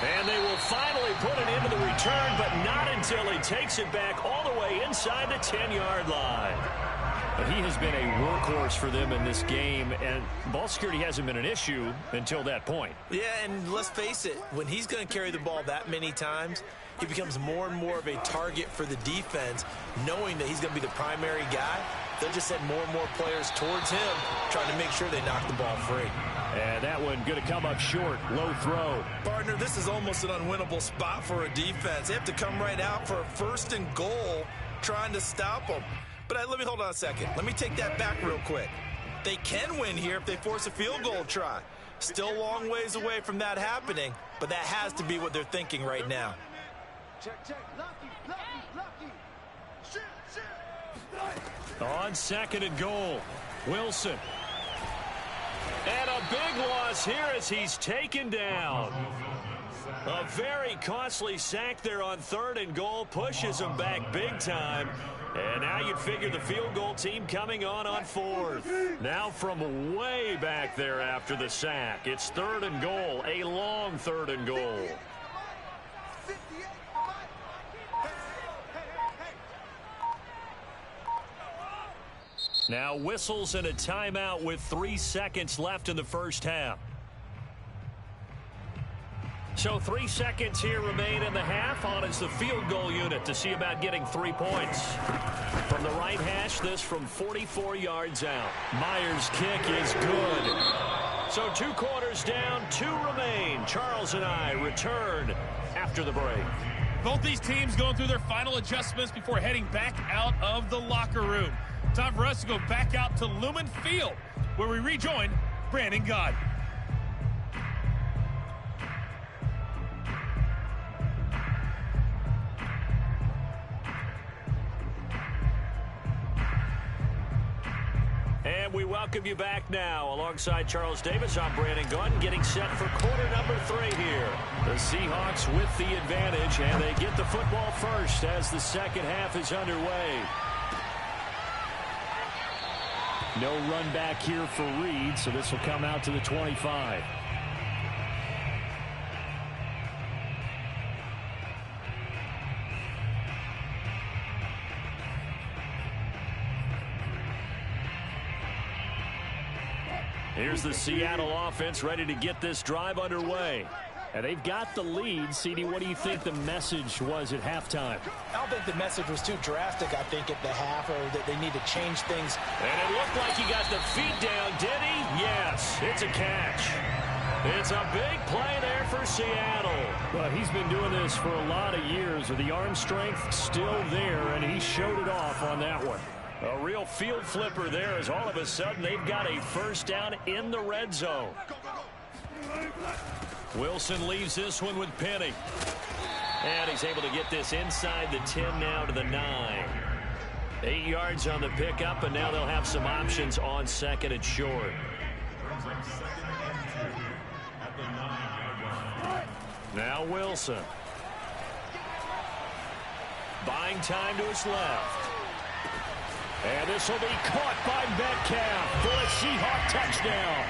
S1: And they will finally put it into the return, but not until he takes it back all the way inside the 10-yard line. He has been a workhorse for them in this game, and ball security hasn't been an issue until that point.
S3: Yeah, and let's face it, when he's going to carry the ball that many times, he becomes more and more of a target for the defense, knowing that he's going to be the primary guy. They'll just send more and more players towards him, trying to make sure they knock the ball free.
S1: And that one going to come up short. Low throw.
S4: Partner, this is almost an unwinnable spot for a defense. They have to come right out for a 1st and goal trying to stop them. But let me hold on a second. Let me take that back real quick. They can win here if they force a field goal try. Still a long ways away from that happening, but that has to be what they're thinking right now.
S1: On second and goal, Wilson. And a big loss here as he's taken down. A very costly sack there on third and goal, pushes him back big time. And now you'd figure the field goal team coming on fourth. Now from way back there after the sack, it's third and goal, a long third and goal. Now whistles and a timeout with 3 seconds left in the first half. So 3 seconds here remain in the half. On is the field goal unit to see about getting 3 points. From the right hash, this from 44 yards out. Myers' kick is good. So 2 quarters down, 2 remain. Charles and I return after the break.
S7: Both these teams going through their final adjustments before heading back out of the locker room. Time for us to go back out to Lumen Field, where we rejoin Brandon Gaud.
S1: And we welcome you back now. Alongside Charles Davis, I'm Brandon Gaud, getting set for quarter number 3 here. The Seahawks with the advantage, and they get the football first as the second half is underway. No run back here for Reed, so this will come out to the 25. Here's the Seattle offense ready to get this drive underway. And they've got the lead. CD, what do you think the message was at halftime?
S3: I don't think the message was too drastic, I think, at the half, or that they need to change things.
S1: And it looked like he got the feet down, did he? Yes, it's a catch. It's a big play there for Seattle. Well, he's been doing this for a lot of years with the arm strength still there, and he showed it off on that one. A real field flipper there as all of a sudden they've got a first down in the red zone. Wilson leaves this one with Penny. And he's able to get this inside the 10 now to the 9. 8 yards on the pickup, and now they'll have some options on second and short. Now Wilson. Buying time to his left. And this will be caught by Metcalf for a Seahawk touchdown.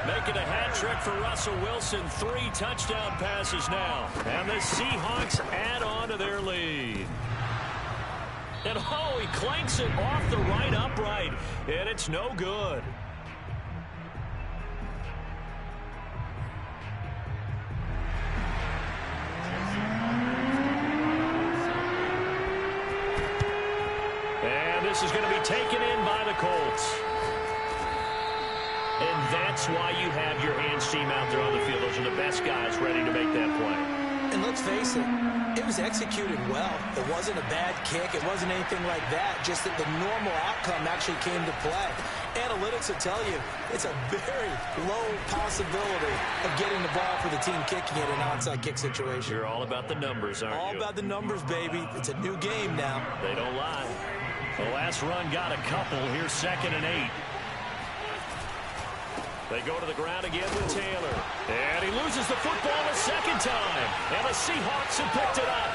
S1: Making a hat trick for Russell Wilson. 3 touchdown passes now. And the Seahawks add on to their lead. And oh, he clanks it off the right upright. And it's no good. And this is going to be taken in by the Colts. And that's why you have your hands team out there on the field. Those are the best guys ready to make that play.
S3: And let's face it was executed well. It wasn't a bad kick. It wasn't anything like that. Just that the normal outcome actually came to play. Analytics will tell you it's a very low possibility of getting the ball for the team kicking it in an onside kick situation.
S1: You're all about the numbers, aren't you?
S3: All about the numbers, baby. It's a new game now.
S1: They don't lie. The last run got a couple. Here's second and 8. They go to the ground again with Taylor. And he loses the football a second time. And the Seahawks have picked it up.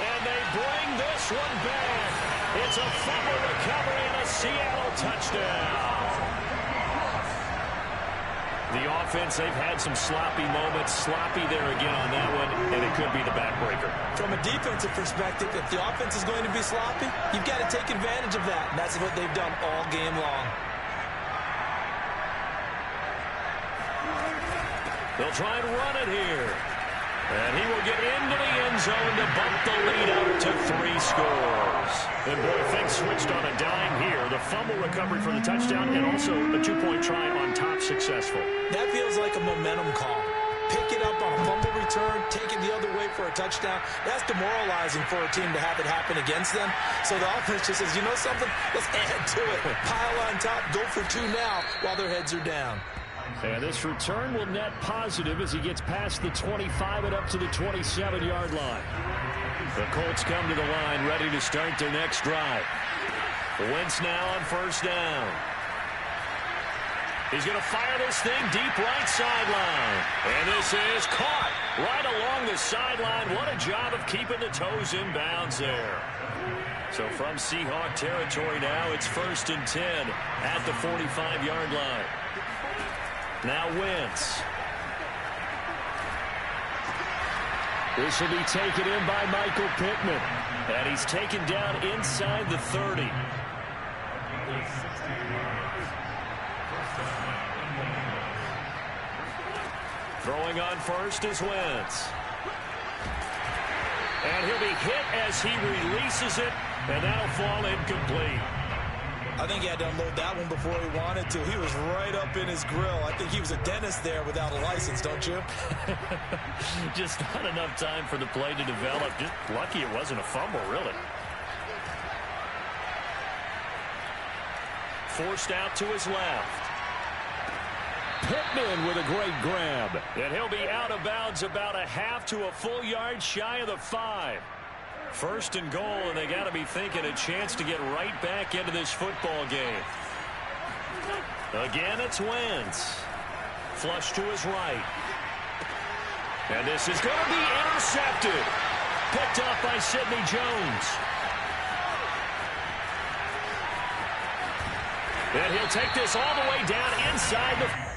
S1: And they bring this one back. It's a fumble recovery and a Seattle touchdown. The offense, they've had some sloppy moments. Sloppy there again on that one, and it could be the backbreaker.
S3: From a defensive perspective, if the offense is going to be sloppy, you've got to take advantage of that. And that's what they've done all game long.
S1: They'll try and run it here. And he will get into the end zone to bump the lead up to 3 scores. And boy, things switched on a dime here. The fumble recovery for the touchdown and also a 2-point try on top successful.
S3: That feels like a momentum call. pick it up on a fumble return, take it the other way for a touchdown. That's demoralizing for a team to have it happen against them. So the offense just says, you know something? Let's add to it. Pile on top, go for two now while their heads are down.
S5: And this return will net positive as he gets past the 25 and up to the 27-yard line. The Colts come to the line ready to start their next drive. Wentz now on first down. He's going to fire this thing deep right sideline. And this is caught right along the sideline. What a job of keeping the toes in bounds there. So from Seahawk territory now, it's 1st and 10 at the 45-yard line. Now Wentz. This will be taken in by Michael Pittman. And he's taken down inside the 30. Throwing on first is Wentz. And he'll be hit as he releases it, and that'll fall incomplete.
S3: I think he had to unload that one before he wanted to. He was right up in his grill. I think he was a dentist there without a license, don't you?
S1: Just not enough time for the play to develop. Just lucky it wasn't a fumble, really. Forced out to his left. Pittman with a great grab. And he'll be out of bounds about a half to a full yard shy of the 5. 1st and goal, and they got to be thinking a chance to get right back into this football game. Again, it's Wentz. Flush to his right. And this is going to be intercepted. Picked up by Sidney Jones. And he'll take this all the way down inside the...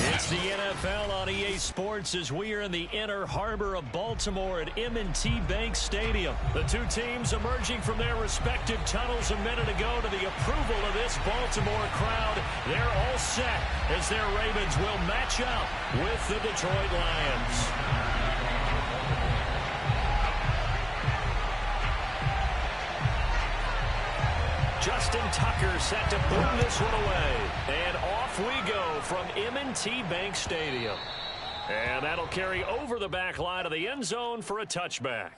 S1: It's the NFL on EA Sports as we are in the inner harbor of Baltimore at M&T Bank Stadium. The two teams emerging from their respective tunnels a minute ago to the approval of this Baltimore crowd. They're all set as their Ravens will match up with the Detroit Lions. Justin Tucker set to boom this one away. And off we go from M&T Bank Stadium. And that'll carry over the back line of the end zone for a touchback.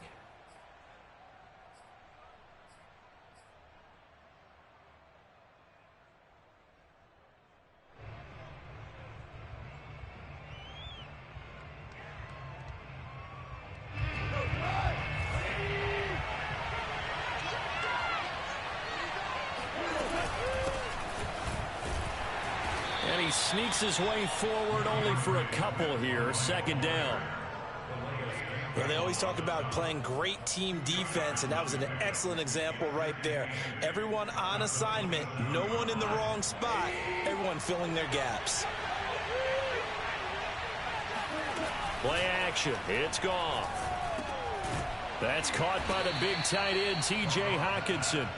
S1: Sneaks his way forward only for a couple here. 2nd down.
S3: Well, they always talk about playing great team defense, and that was an excellent example right there. Everyone on assignment, no one in the wrong spot, everyone filling their gaps.
S1: Play action. It's Goff. That's caught by the big tight end, T.J. Hockenson.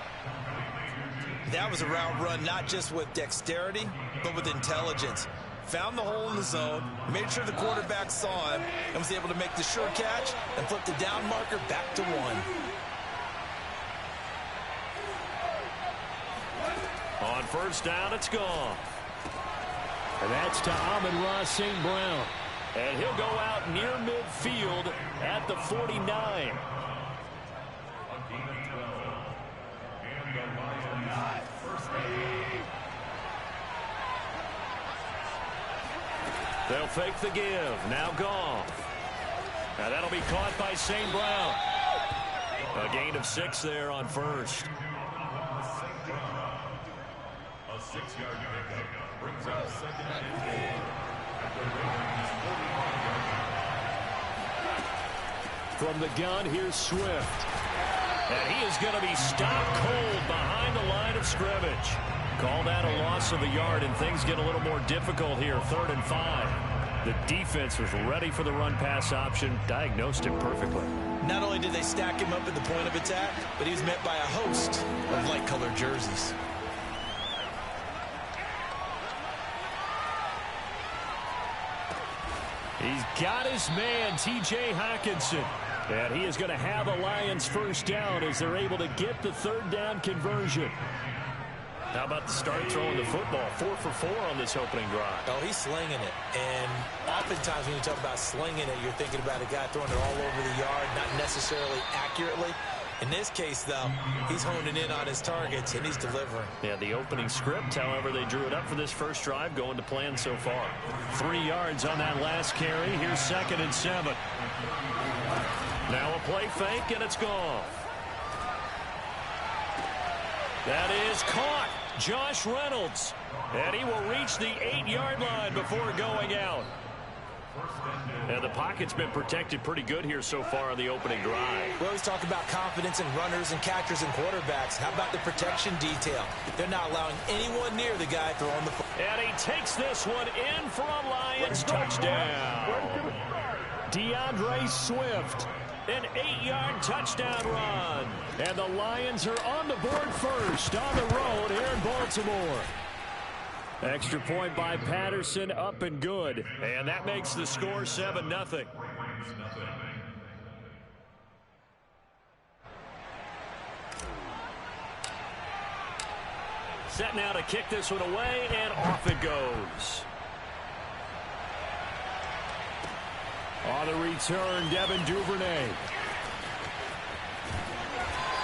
S3: That was a route run not just with dexterity, but with intelligence. Found the hole in the zone, made sure the quarterback saw him, and was able to make the sure catch and flip the down marker back to 1.
S1: On first down, it's Goff. And that's to Amon-Ra St. Brown. And he'll go out near midfield at the 49. They'll fake the give. Now Goff. Now that'll be caught by St. Brown. A gain of 6 there on first.
S6: A 6-yard pickup brings up 2nd and 4.
S1: From the gun, here's Swift. And he is going to be stopped cold behind the line of scrimmage. Call that a loss of a yard, and things get a little more difficult here, 3rd and 5. The defense was ready for the run-pass option, diagnosed it perfectly.
S3: Not only did they stack him up at the point of attack, but he was met by a host of light-colored jerseys.
S1: He's got his man, T.J. Hockenson. And he is going to have a Lions first down as they're able to get the 3rd down conversion. How about the start throwing the football? 4 for 4 on this opening drive.
S3: Oh, he's slinging it. And oftentimes when you talk about slinging it, you're thinking about a guy throwing it all over the yard, not necessarily accurately. In this case, though, he's honing in on his targets, and he's delivering.
S1: Yeah, the opening script, however, they drew it up for this first drive, going to plan so far. 3 yards on that last carry. Here's 2nd and 7. Now a play fake, and it's gone. That is caught. Josh Reynolds. And he will reach the 8-yard line before going out. And the pocket's been protected pretty good here so far on the opening drive.
S3: We always talk about confidence in runners and catchers and quarterbacks. How about the protection detail? They're not allowing anyone near the guy throwing the football.
S1: And he takes this one in for a Lions touchdown. DeAndre Swift. An 8-yard touchdown run. And the Lions are on the board first on the road here in Baltimore. Extra point by Patterson, up and good. And that makes the score 7-0. Set now to kick this one away, and off it goes. On the return, Devin Duvernay.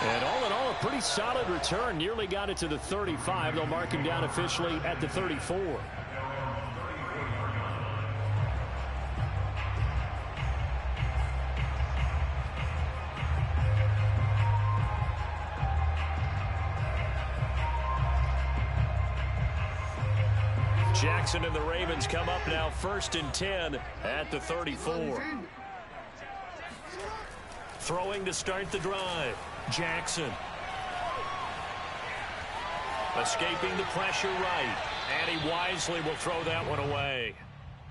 S1: And all in all, a pretty solid return. Nearly got it to the 35. They'll mark him down officially at the 34. Jackson and the Ravens come up now 1st and 10 at the 34. Throwing to start the drive. Jackson. Escaping the pressure right. And he wisely will throw that one away.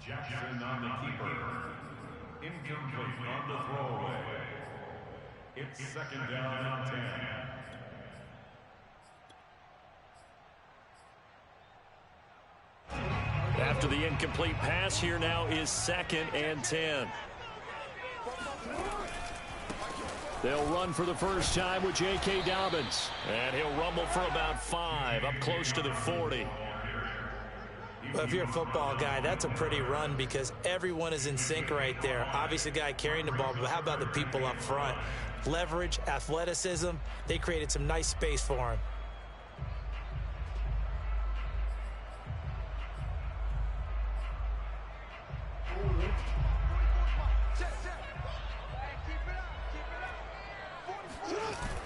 S6: Jackson on the keeper. Incomplete on the throwaway. It's 2nd down and 10.
S1: After the incomplete pass, here now is 2nd and 10. They'll run for the first time with J.K. Dobbins. And he'll rumble for about 5, up close to the 40.
S3: Well, if you're a football guy, that's a pretty run because everyone is in sync right there. Obviously, the guy carrying the ball, but how about the people up front? Leverage, athleticism, they created some nice space for him.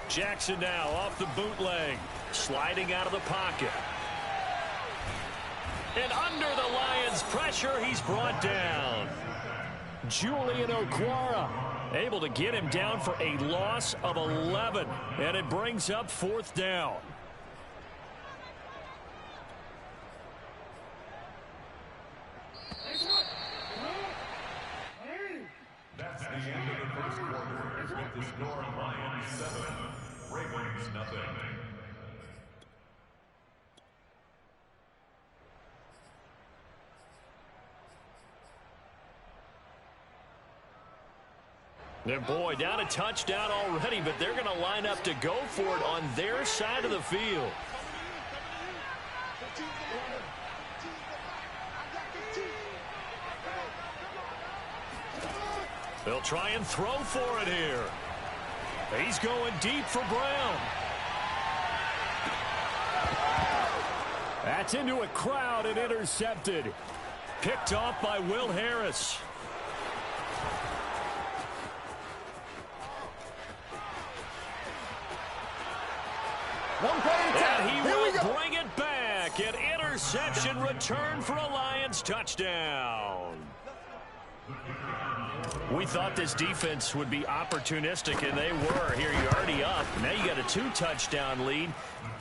S1: Jackson now off the bootleg, sliding out of the pocket. And under the Lions' pressure, he's brought down. Julian Okwara able to get him down for a loss of 11. And it brings up 4th down.
S6: That's the end of the first quarter with the score Lions 7, Ravens nothing.
S1: And boy, down a touchdown already, but they're going to line up to go for it on their side of the field. They'll try and throw for it here. He's going deep for Brown. That's into a crowd and intercepted. Picked off by Will Harris. And he will bring it back. An interception return for a Lions touchdown. We thought this defense would be opportunistic, and they were. Here you're already up. Now you got a 2-touchdown lead.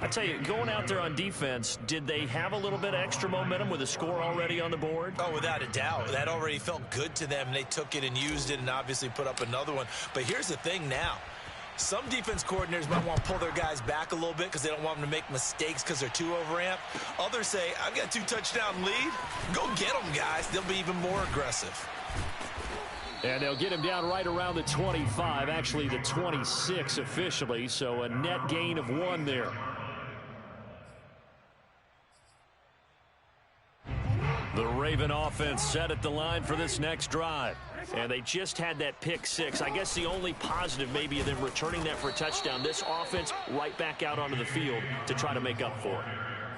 S1: I tell you, going out there on defense, did they have a little bit of extra momentum with a score already on the board?
S3: Oh, without a doubt. That already felt good to them. They took it and used it and obviously put up another one. But here's the thing now. Some defense coordinators might want to pull their guys back a little bit because they don't want them to make mistakes because they're too overamped. Others say, I've got a 2-touchdown lead. Go get them, guys. They'll be even more aggressive.
S1: And they'll get him down right around the 25, actually the 26 officially, so a net gain of 1 there. The Raven offense set at the line for this next drive. And they just had that pick 6. I guess the only positive maybe of them returning that for a touchdown. This offense right back out onto the field to try to make up for it.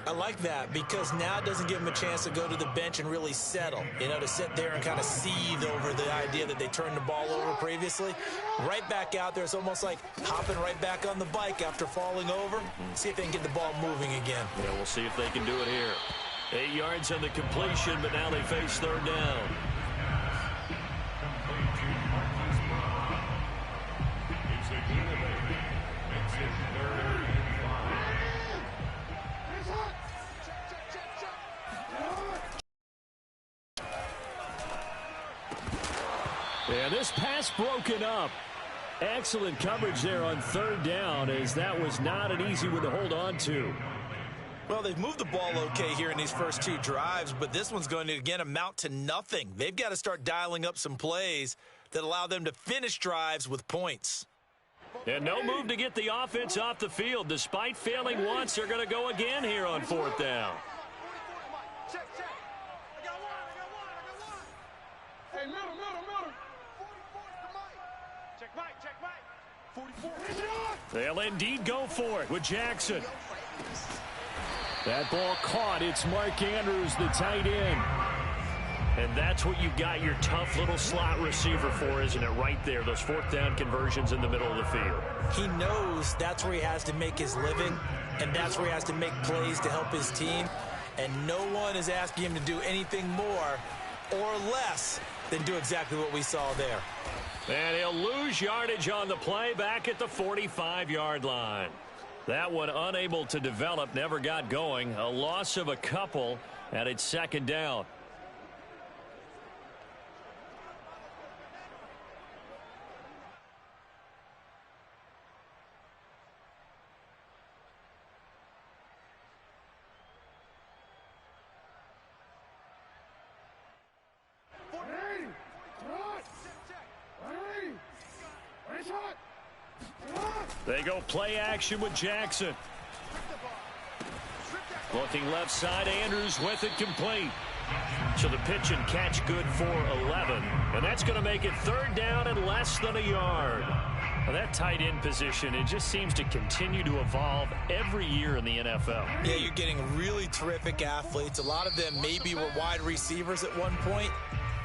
S3: I like that because now it doesn't give them a chance to go to the bench and really settle, to sit there and kind of seethe over the idea that they turned the ball over previously. Right back out there, it's almost like hopping right back on the bike after falling over. See if they can get the ball moving again.
S1: Yeah, we'll see if they can do it here. 8 yards on the completion, but now they face 3rd down. And this pass broken up. Excellent coverage there on 3rd down, as that was not an easy one to hold on to.
S3: Well, they've moved the ball okay here in these first 2 drives, but this one's going to, again, amount to nothing. They've got to start dialing up some plays that allow them to finish drives with points.
S1: And no move to get the offense off the field. Despite failing once, they're going to go again here on 4th down.
S8: Hey, middle. Check Mike. 44.
S1: They'll indeed go for it with Jackson. That ball caught. It's Mark Andrews, the tight end. And that's what you've got your tough little slot receiver for, isn't it? Right there, those 4th down conversions in the middle of the field.
S3: He knows that's where he has to make his living, and that's where he has to make plays to help his team. And no one is asking him to do anything more or less than do exactly what we saw there.
S1: And he'll lose yardage on the play back at the 45-yard line. That one unable to develop, never got going. A loss of a couple, and it's 2nd down. They go play action with Jackson. Looking left side, Andrews with it complete. So the pitch and catch good for 11. And that's going to make it 3rd down and less than a yard. Now that tight end position, it just seems to continue to evolve every year in the NFL.
S3: Yeah, you're getting really terrific athletes. A lot of them maybe were wide receivers at one point.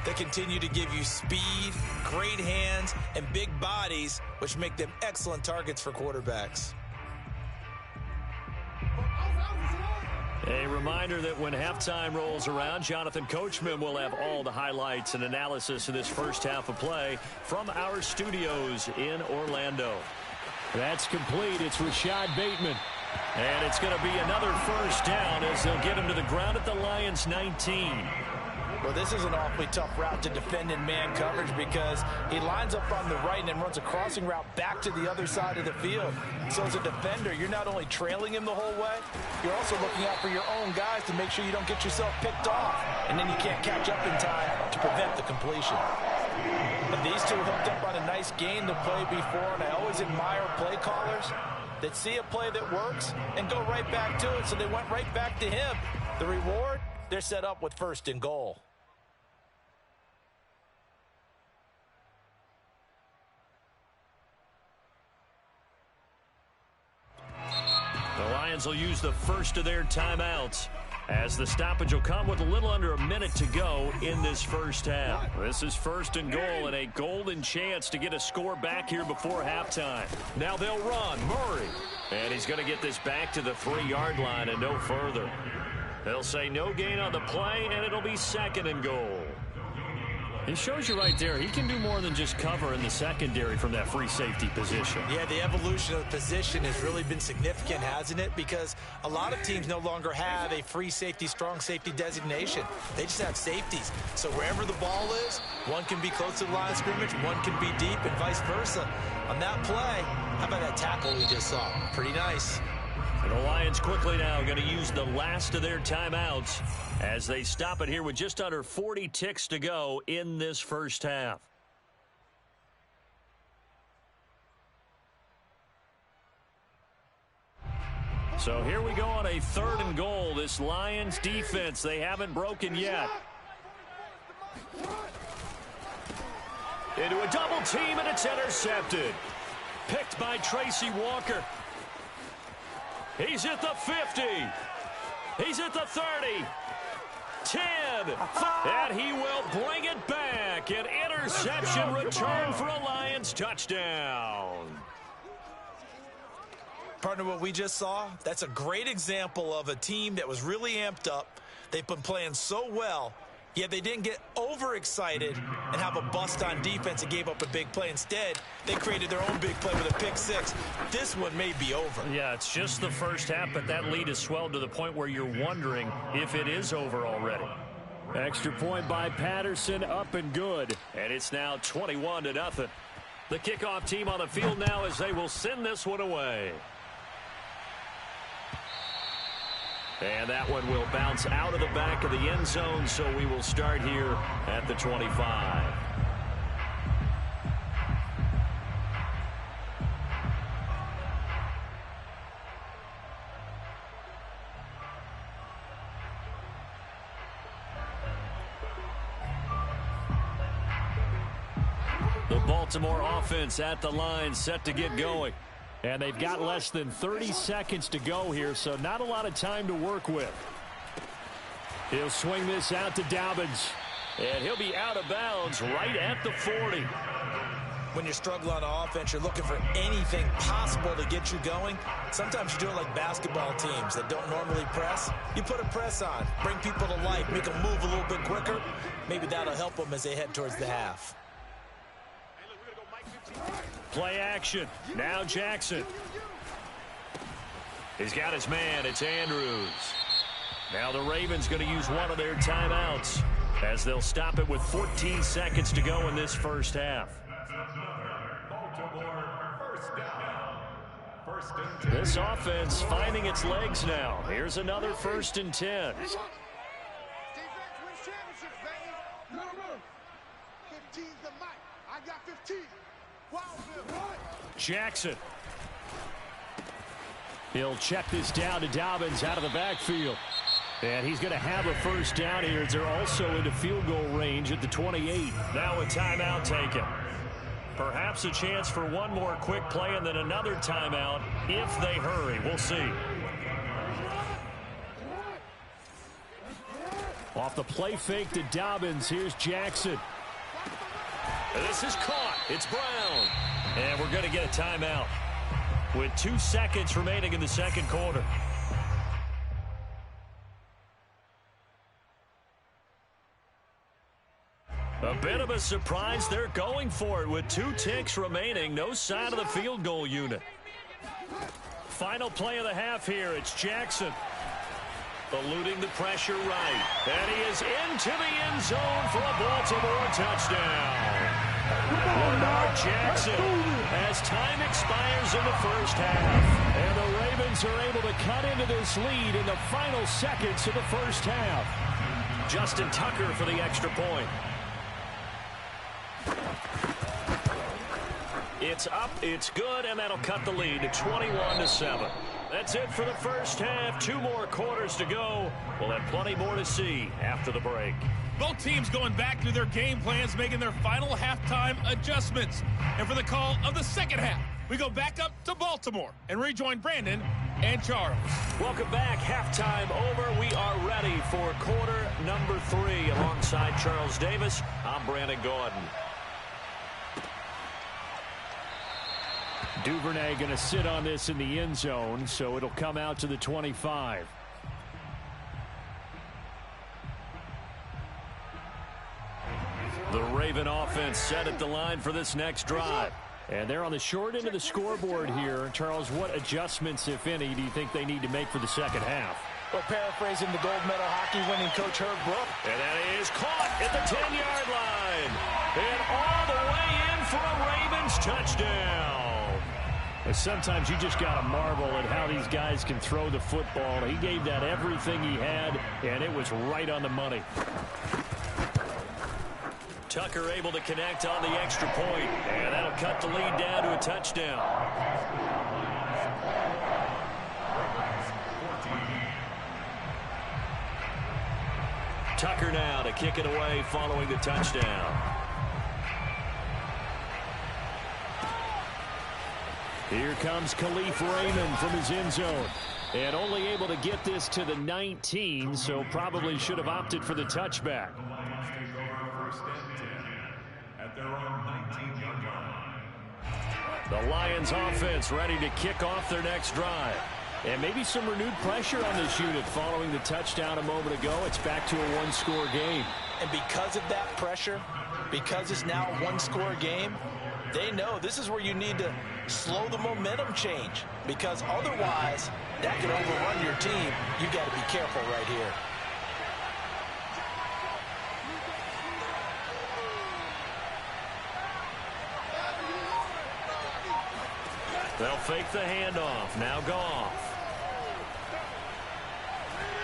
S3: They continue to give you speed, great hands, and big bodies, which make them excellent targets for quarterbacks.
S1: A reminder that when halftime rolls around, Jonathan Coachman will have all the highlights and analysis of this first half of play from our studios in Orlando. That's complete. It's Rashad Bateman. And it's going to be another 1st down as they'll get him to the ground at the Lions' 19.
S4: Well, this is an awfully tough route to defend in man coverage because he lines up on the right and then runs a crossing route back to the other side of the field. So as a defender, you're not only trailing him the whole way, you're also looking out for your own guys to make sure you don't get yourself picked off. And then you can't catch up in time to prevent the completion. But these two hooked up on a nice game to play before, and I always admire play callers that see a play that works and go right back to it. So they went right back to him. The reward, they're set up with 1st and goal.
S1: The Lions will use the first of their timeouts. as the stoppage will come with a little under a minute to go in this first half. This is 1st and goal and a golden chance to get a score back here before halftime. Now they'll run. Murray. And he's going to get this back to the 3-yard line and no further. They'll say no gain on the play, and it'll be 2nd and goal. He shows you right there, he can do more than just cover in the secondary from that free safety position.
S3: Yeah, the evolution of the position has really been significant, hasn't it? Because a lot of teams no longer have a free safety, strong safety designation. They just have safeties. So wherever the ball is, one can be close to the line of scrimmage, one can be deep, and vice versa. On that play, how about that tackle we just saw? Pretty nice.
S1: And the Lions quickly now going to use the last of their timeouts as they stop it here with just under 40 ticks to go in this first half. So here we go on a 3rd and goal. This Lions defense, they haven't broken yet. Into a double team, and it's intercepted. Picked by Tracy Walker. He's at the 50. He's at the 30. 10. And he will bring it back. An interception return for a Lions touchdown.
S3: Partner, what we just saw, that's a great example of a team that was really amped up. They've been playing so well, yet they didn't get overexcited and have a bust on defense and gave up a big play. Instead, they created their own big play with a pick 6. This one may be over.
S1: Yeah, it's just the first half, but that lead has swelled to the point where you're wondering if it is over already. Extra point by Patterson, up and good. And it's now 21-0. The kickoff team on the field now as they will send this one away. And that one will bounce out of the back of the end zone, so we will start here at the 25. The Baltimore offense at the line, set to get going. And they've got less than 30 seconds to go here, so not a lot of time to work with. He'll swing this out to Dobbins. And he'll be out of bounds right at the 40.
S3: When you struggle on offense, you're looking for anything possible to get you going. Sometimes you do it like basketball teams that don't normally press. You put a press on, bring people to life, make them move a little bit quicker. Maybe that'll help them as they head towards the half.
S1: Play action. Now Jackson. He's got his man. It's Andrews. Now the Ravens going to use one of their timeouts as they'll stop it with 14 seconds to go in this first half. This offense finding its legs now. Here's another 1st and 10. Jackson. He'll check this down to Dobbins out of the backfield. And he's going to have a first down here. They're also into field goal range at the 28. Now a timeout taken. Perhaps a chance for one more quick play and then another timeout if they hurry. We'll see. Off the play fake to Dobbins, here's Jackson. And this is caught. It's Brown. And we're going to get a timeout with 2 seconds remaining in the second quarter. A bit of a surprise. They're going for it with 2 ticks remaining. No sign of the field goal unit. Final play of the half here. It's Jackson. Eluding the pressure right. And he is into the end zone for a Baltimore touchdown. Lamar Jackson as time expires in the first half. And the Ravens are able to cut into this lead in the final seconds of the first half. Justin Tucker for the extra point. It's up, it's good, and that'll cut the lead to 21-7. That's it for the first half. 2 more quarters to go. We'll have plenty more to see after the break.
S7: Both teams going back through their game plans, making their final halftime adjustments. And for the call of the second half, we go back up to Baltimore and rejoin Brandon and Charles.
S1: Welcome back. Halftime over. We are ready for quarter number 3. Alongside Charles Davis, I'm Brandon Gaudin. Duvernay going to sit on this in the end zone, so it'll come out to the 25. The Raven offense set at the line for this next drive. And they're on the short end of the scoreboard here. Charles, what adjustments, if any, do you think they need to make for the second half?
S4: Well, paraphrasing the gold medal hockey winning coach Herb Brook.
S1: And that is caught at the 10-yard line. And all the way in for a Ravens touchdown. And sometimes you just got to marvel at how these guys can throw the football. He gave that everything he had, and it was right on the money. Tucker able to connect on the extra point, and that'll cut the lead down to a touchdown. Tucker now to kick it away following the touchdown. Here comes Khalif Raymond from his end zone. And only able to get this to the 19, so probably should have opted for the touchback. The Lions offense ready to kick off their next drive. And maybe some renewed pressure on this unit following the touchdown a moment ago. It's back to a one-score game.
S3: And because of that pressure, because it's now a one-score game, they know this is where you need to slow the momentum change. Because otherwise, that could overrun your team. You've got to be careful right here.
S1: They'll fake the handoff. Now Goff.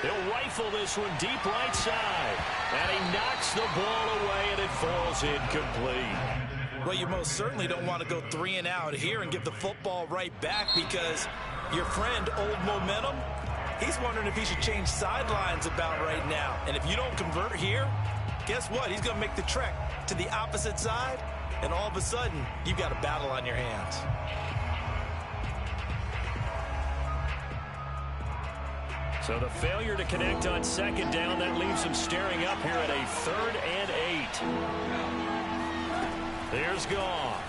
S1: He'll rifle this one deep right side. And he knocks the ball away, and it falls incomplete.
S3: Well, you most certainly don't want to go 3 and out here and give the football right back, because your friend, Old Momentum, he's wondering if he should change sidelines about right now. And if you don't convert here, guess what? He's going to make the trek to the opposite side, and all of a sudden, you've got a battle on your hands.
S1: So the failure to connect on second down, that leaves him staring up here at a 3rd and 8. There's Goff.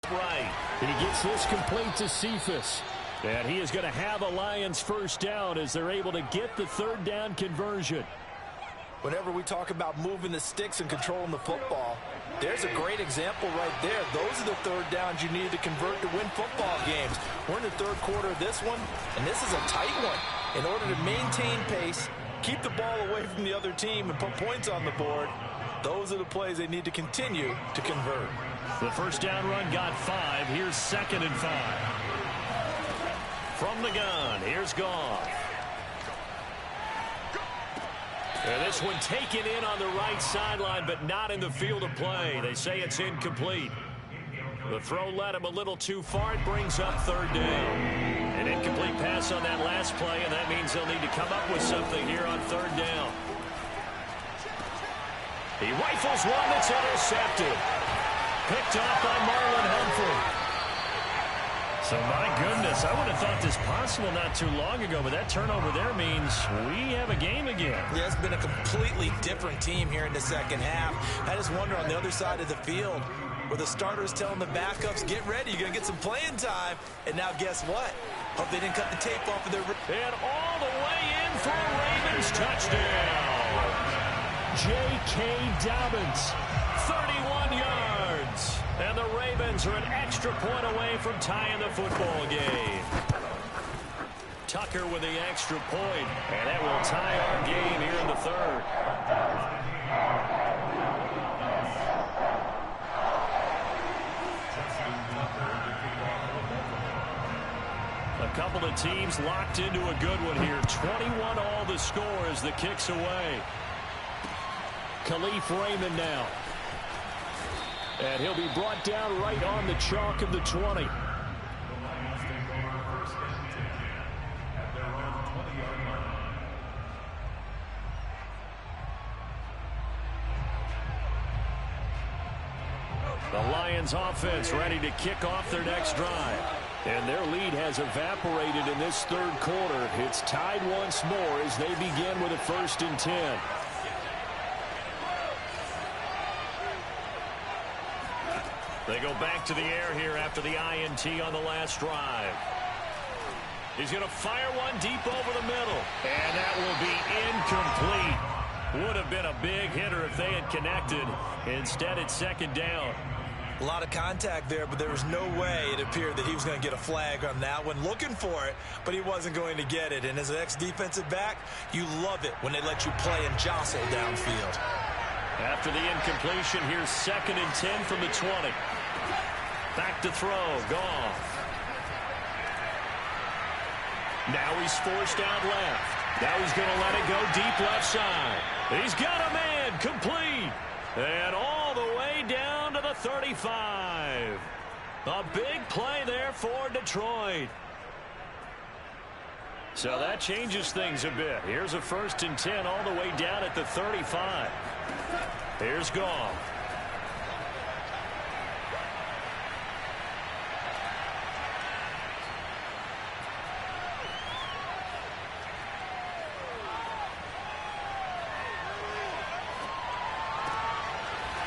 S1: Right. And he gets this complete to Cephas. And he is going to have a Lions first down as they're able to get the 3rd down conversion.
S3: Whenever we talk about moving the sticks and controlling the football, there's a great example right there. Those are the 3rd downs you need to convert to win football games. We're in the 3rd quarter of this one, and this is a tight one. In order to maintain pace, keep the ball away from the other team, and put points on the board, those are the plays they need to continue to convert.
S1: The first down run got 5. Here's 2nd and 5. From the gun, here's Goff. And this one taken in on the right sideline, but not in the field of play. They say it's incomplete. The throw led him a little too far. It brings up 3rd down. An incomplete pass on that last play, and that means they'll need to come up with something here on 3rd down. He rifles one that's intercepted. Picked off by Marlon Humphrey. So, my goodness, I would have thought this possible not too long ago, but that turnover there means we have a game again.
S3: Yeah, it's been a completely different team here in the second half. I just wonder on the other side of the field where the starters telling the backups, get ready, you're going to get some playing time. And now guess what? Hope they didn't cut the tape off of their...
S1: And all the way in for a Ravens touchdown. J.K. Dobbins, 31 yards. And the Ravens are an extra point away from tying the football game. Tucker with the extra point, and that will tie our game here in the 3rd. A couple of teams locked into a good one here. 21 all the score as the kick's away. Khalif Raymond now. And he'll be brought down right on the chalk of the 20. The Lions offense ready to kick off their next drive. And their lead has evaporated in this third quarter. It's tied once more as they begin with a 1st and 10. They go back to the air here after the INT on the last drive. He's going to fire one deep over the middle. And that will be incomplete. Would have been a big hitter if they had connected. Instead, it's 2nd down.
S3: A lot of contact there, but there was no way it appeared that he was going to get a flag on that one. Looking for it, but he wasn't going to get it. And as an ex-defensive back, you love it when they let you play and jostle downfield.
S1: After the incompletion, here's 2nd and 10 from the 20. Back to throw. Goff. Now he's forced out left. Now he's going to let it go deep left side. He's got a man. Complete. And all the way down to the 35. A big play there for Detroit. So that changes things a bit. Here's a 1st and 10 all the way down at the 35. Here's Goff.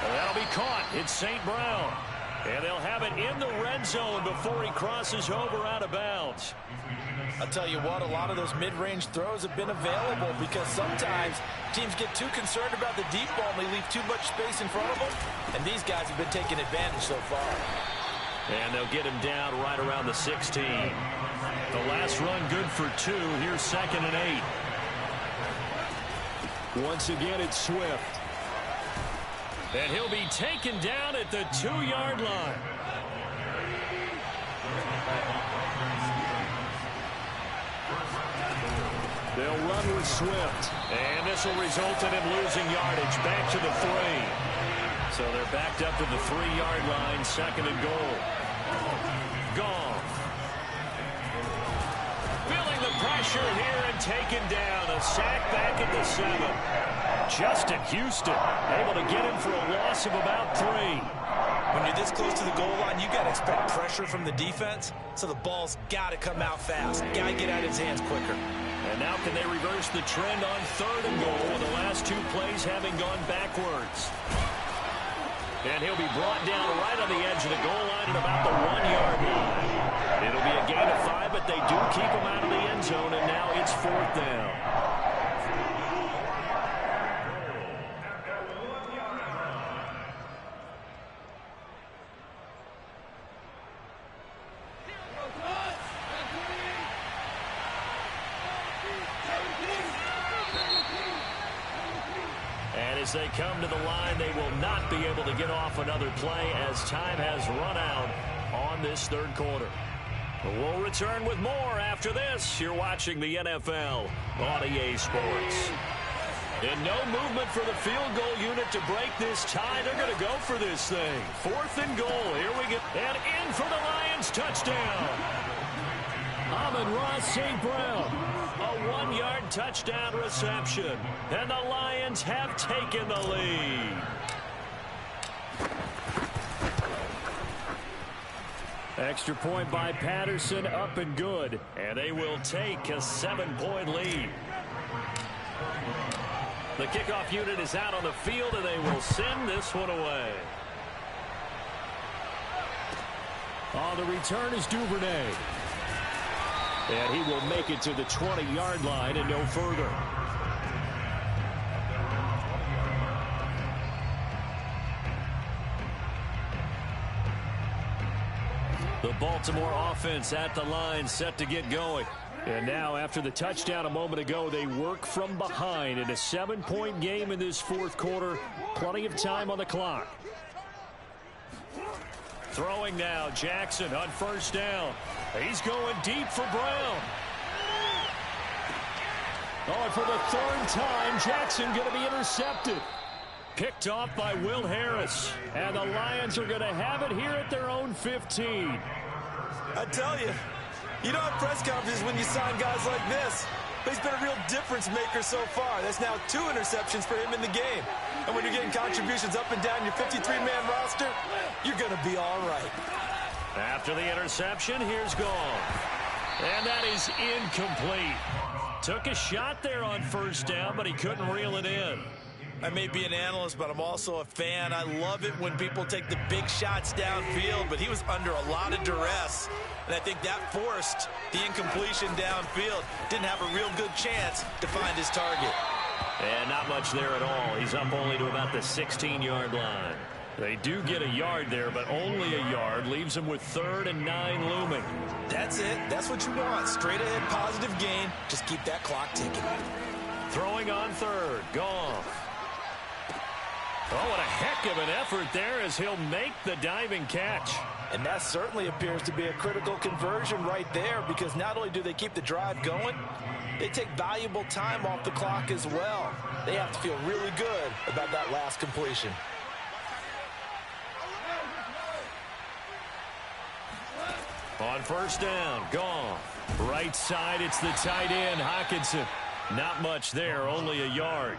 S1: That'll be caught. It's St. Brown. And they'll have it in the red zone before he crosses over out of bounds.
S4: I'll tell you what, a lot of those mid-range throws have been available because sometimes teams get too concerned about the deep ball and they leave too much space in front of them. And these guys have been taking advantage so far.
S1: And they'll get him down right around the 16. The last run good for 2. Here's 2nd and 8. Once again, it's Swift. And he'll be taken down at the 2-yard line. They'll run with Swift. And this will result in him losing yardage back to the 3. So they're backed up to the 3-yard line, 2nd and goal. Goff. Feeling the pressure here and taken down. A sack back at the 7. Justin Houston able to get him for a loss of about 3.
S3: When you're this close to the goal line, you got to expect pressure from the defense, so the ball's got to come out fast. Got to get out of his hands quicker.
S1: And now can they reverse the trend on 3rd and goal with the last 2 plays having gone backwards? And he'll be brought down right on the edge of the goal line at about the 1-yard line. It'll be a gain of 5, but they do keep him out of the end zone, and now it's 4th down. As they come to the line, they will not be able to get off another play as time has run out on this 3rd quarter. We'll return with more after this. You're watching the NFL on EA Sports. And no movement for the field goal unit to break this tie. They're going to go for this thing. 4th and goal. Here we go. And in for the Lions. Touchdown. Amon-Ra St. Brown. A 1-yard touchdown reception. And the Lions have taken the lead. Extra point by Patterson, up and good. And they will take a 7-point lead. The kickoff unit is out on the field, and they will send this one away. On the return is Duvernay. And he will make it to the 20-yard line and no further. The Baltimore offense at the line, set to get going. And now, after the touchdown a moment ago, they work from behind in a 7-point game in this 4th quarter. Plenty of time on the clock. Throwing now, Jackson on 1st down. He's going deep for Brown. Oh, and for the 3rd time, Jackson going to be intercepted. Picked off by Will Harris. And the Lions are going to have it here at their own 15.
S3: I tell you, you don't have press conferences when you sign guys like this. But he's been a real difference maker so far. That's now 2 interceptions for him in the game. And when you're getting contributions up and down your 53-man roster, you're going to be all right.
S1: After the interception, here's Goff. And that is incomplete. Took a shot there on first down, but he couldn't reel it in.
S3: I may be an analyst, but I'm also a fan. I love it when people take the big shots downfield, but he was under a lot of duress, and I think that forced the incompletion downfield. Didn't have a real good chance to find his target.
S1: And not much there at all. He's up only to about the 16-yard line. They do get a yard there, but only a yard. Leaves them with 3rd and 9 looming.
S3: That's it. That's what you want. Straight ahead, positive gain. Just keep that clock ticking.
S1: Throwing on 3rd. Goff. Oh, what a heck of an effort there as he'll make the diving catch.
S4: And that certainly appears to be a critical conversion right there, because not only do they keep the drive going, they take valuable time off the clock as well. They have to feel really good about that last completion.
S1: On first down, Goff. Right side, it's the tight end, Hockenson. Not much there, only a yard.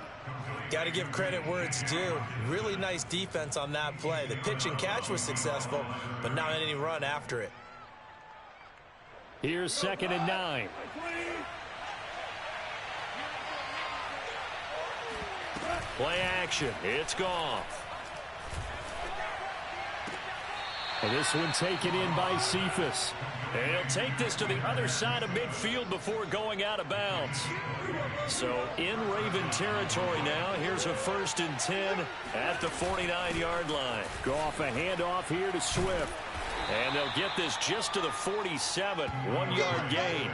S3: Got to give credit where it's due. Really nice defense on that play. The pitch and catch was successful, but not any run after it.
S1: Here's 2nd and 9. Play action. It's Goff. And this one taken in by Cephas. And he'll take this to the other side of midfield before going out of bounds. So in Raven territory now. Here's a 1st and 10 at the 49-yard line. Goff a handoff here to Swift. And they'll get this just to the 47. 1-yard gain.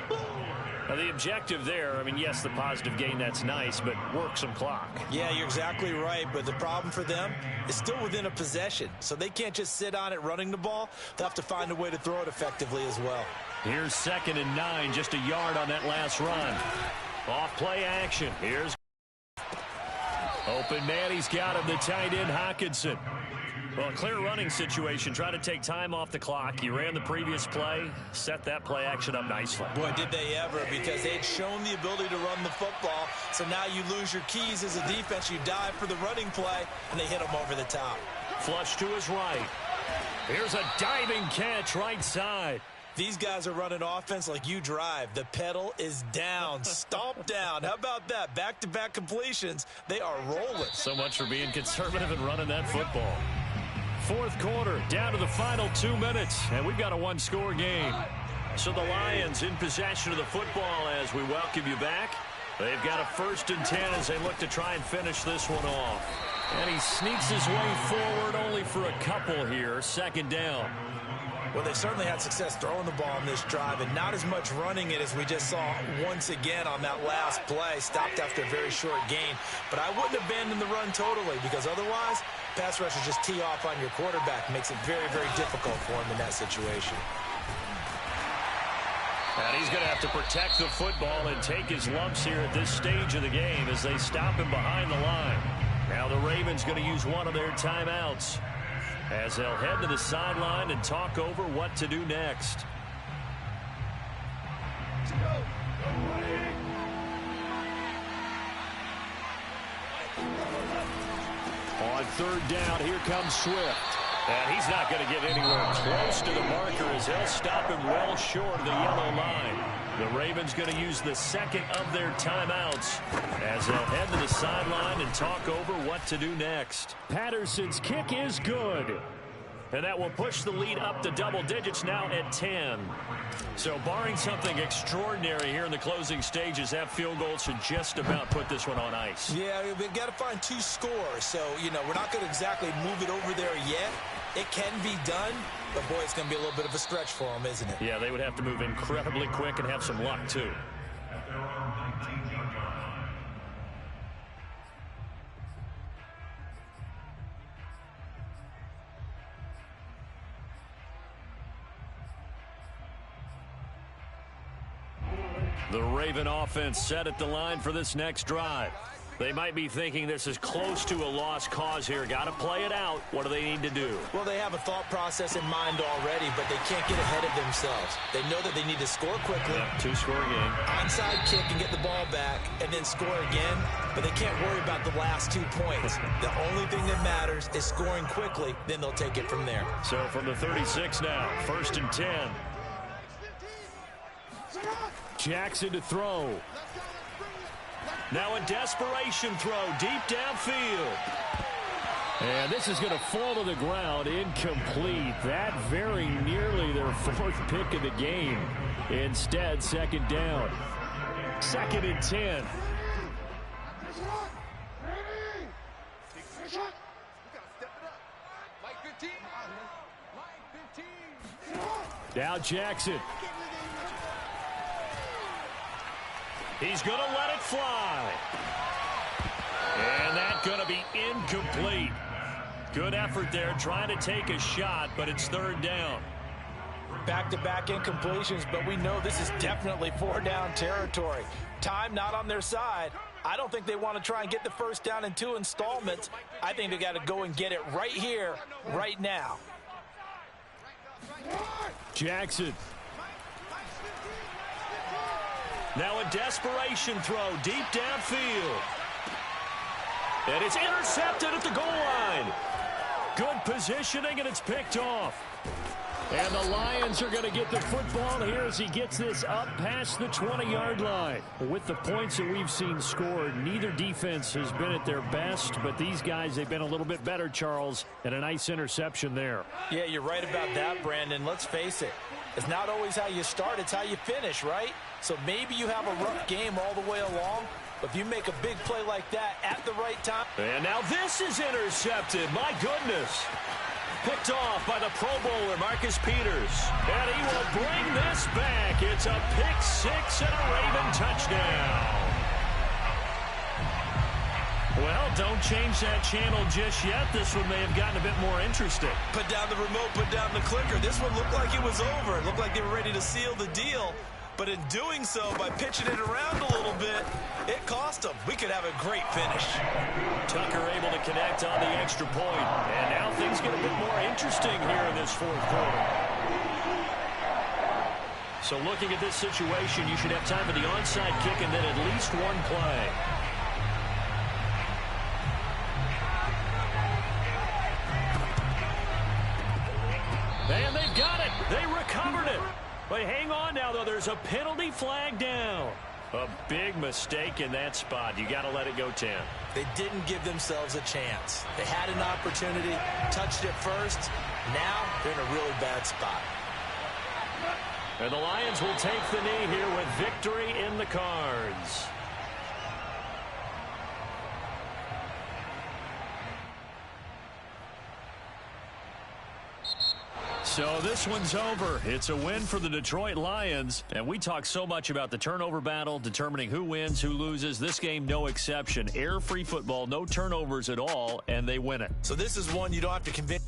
S1: Now the objective there, I mean, yes, the positive gain, that's nice, but work some clock.
S3: Yeah, you're exactly right, but the problem for them is still within a possession, so they can't just sit on it running the ball. They'll have to find a way to throw it effectively as well.
S1: Here's 2nd and 9, just a yard on that last run. Off play action. Here's open man. He's got him, the tight end, Hockenson. Well, a clear running situation. Try to take time off the clock. You ran the previous play, set that play action up nicely.
S3: Boy, did they ever, because they'd shown the ability to run the football. So now you lose your keys as a defense. You dive for the running play, and they hit them over the top.
S1: Flush to his right. Here's a diving catch right side.
S3: These guys are running offense like you drive. The pedal is down, stomp down. How about that? Back-to-back completions. They are rolling.
S1: So much for being conservative and running that football. 4th quarter, down to the final 2 minutes, and we've got a 1-score game. So the Lions in possession of the football as we welcome you back. They've got a 1st and 10 as they look to try and finish this one off. And he sneaks his way forward only for a couple here. 2nd down.
S3: Well, they certainly had success throwing the ball on this drive, and not as much running it as we just saw once again on that last play. Stopped after a very short gain. But I wouldn't abandon the run totally, because otherwise, pass rushers just tee off on your quarterback. Makes it very, very difficult for him in that situation.
S1: And he's going to have to protect the football and take his lumps here at this stage of the game as they stop him behind the line. Now the Ravens going to use one of their timeouts as they'll head to the sideline and talk over what to do next. On 3rd down, here comes Swift. And he's not going to get anywhere close to the marker as they'll stop him well short of the yellow line. The Ravens going to use the 2nd of their timeouts as they'll head to the sideline and talk over what to do next. Patterson's kick is good. And that will push the lead up to double digits now at 10. So barring something extraordinary here in the closing stages, that field goal should just about put this one on ice.
S3: Yeah, we've got to find 2 scores. So, you know, we're not going to exactly move it over there yet. It can be done, but, boy, it's going to be a little bit of a stretch for them, isn't it?
S1: Yeah, they would have to move incredibly quick and have some luck, too. The Raven offense set at the line for this next drive. They might be thinking this is close to a lost cause here. Got to play it out. What do they need to do?
S3: Well, they have a thought process in mind already, but they can't get ahead of themselves. They know that they need to score quickly.
S1: Yep, two-score game.
S3: Onside kick and get the ball back and then score again, but they can't worry about the last 2 points. The only thing that matters is scoring quickly, then they'll take it from there.
S1: So from the 36 now, 1st and 10. Jackson to throw. Now a desperation throw deep downfield. And this is going to fall to the ground incomplete. That very nearly their 4th pick of the game. Instead, 2nd down. 2nd and 10. Now Jackson. He's going to let it fly. And that's going to be incomplete. Good effort there trying to take a shot, but it's 3rd down.
S4: Back-to-back incompletions, but we know this is definitely 4-down territory. Time not on their side. I don't think they want to try and get the 1st down in 2 installments. I think they got to go and get it right here, right now.
S1: Jackson. Now a desperation throw deep downfield. And it's intercepted at the goal line. Good positioning, and it's picked off. And the Lions are going to get the football here as he gets this up past the 20-yard line. With the points that we've seen scored, neither defense has been at their best, but these guys, they've been a little bit better, Charles, and a nice interception there.
S4: Yeah, you're right about that, Brandon. Let's face it. It's not always how you start, it's how you finish, right? So maybe you have a rough game all the way along, but if you make a big play like that at the right time.
S1: And now this is intercepted. My goodness. Picked off by the Pro Bowler, Marcus Peters. And he will bring this back. It's a pick-6 and a Raven touchdown. Well, don't change that channel just yet. This one may have gotten a bit more interesting.
S3: Put down the remote, put down the clicker. This one looked like it was over. It looked like they were ready to seal the deal. But in doing so, by pitching it around a little bit, it cost them. We could have a great finish.
S1: Tucker able to connect on the extra point. And now things get a bit more interesting here in this 4th quarter. So looking at this situation, you should have time for the onside kick and then at least one play. And they've got it. They recovered it. But hang on now, though. There's a penalty flag down. A big mistake in that spot. You got to let it go 10.
S3: They didn't give themselves a chance. They had an opportunity, touched it first. Now they're in a really bad spot.
S1: And the Lions will take the knee here with victory in the cards. So this one's over. It's a win for the Detroit Lions. And we talk so much about the turnover battle, determining who wins, who loses. This game, no exception. Air-free football, no turnovers at all, and they win it.
S3: So this is one you don't have to convince.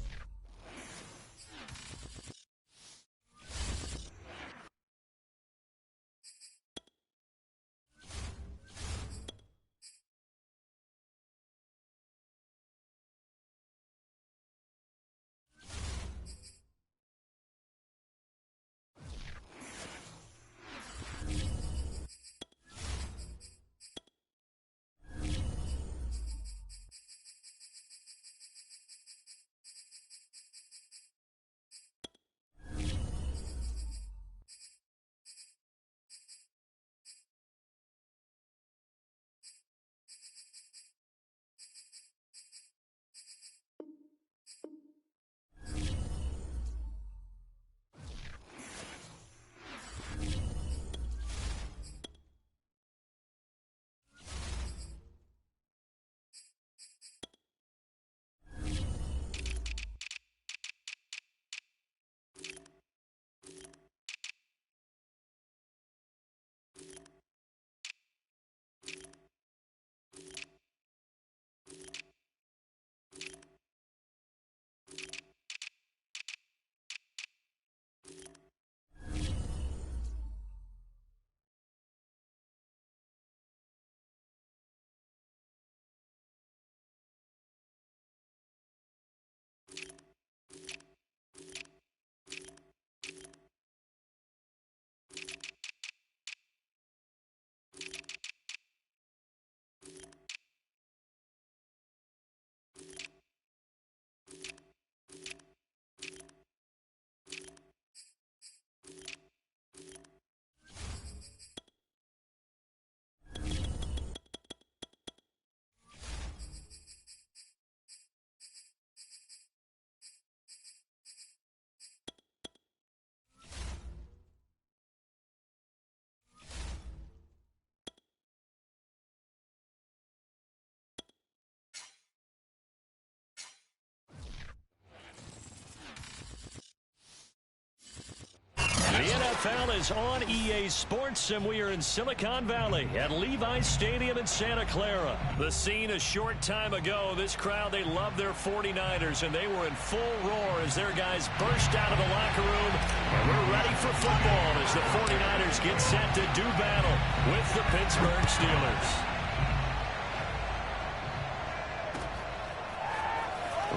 S1: The NFL is on EA Sports, and we are in Silicon Valley at Levi's Stadium in Santa Clara. The scene a short time ago. This crowd, they love their 49ers, and they were in full roar as their guys burst out of the locker room. And we're ready for football as the 49ers get set to do battle with the Pittsburgh Steelers.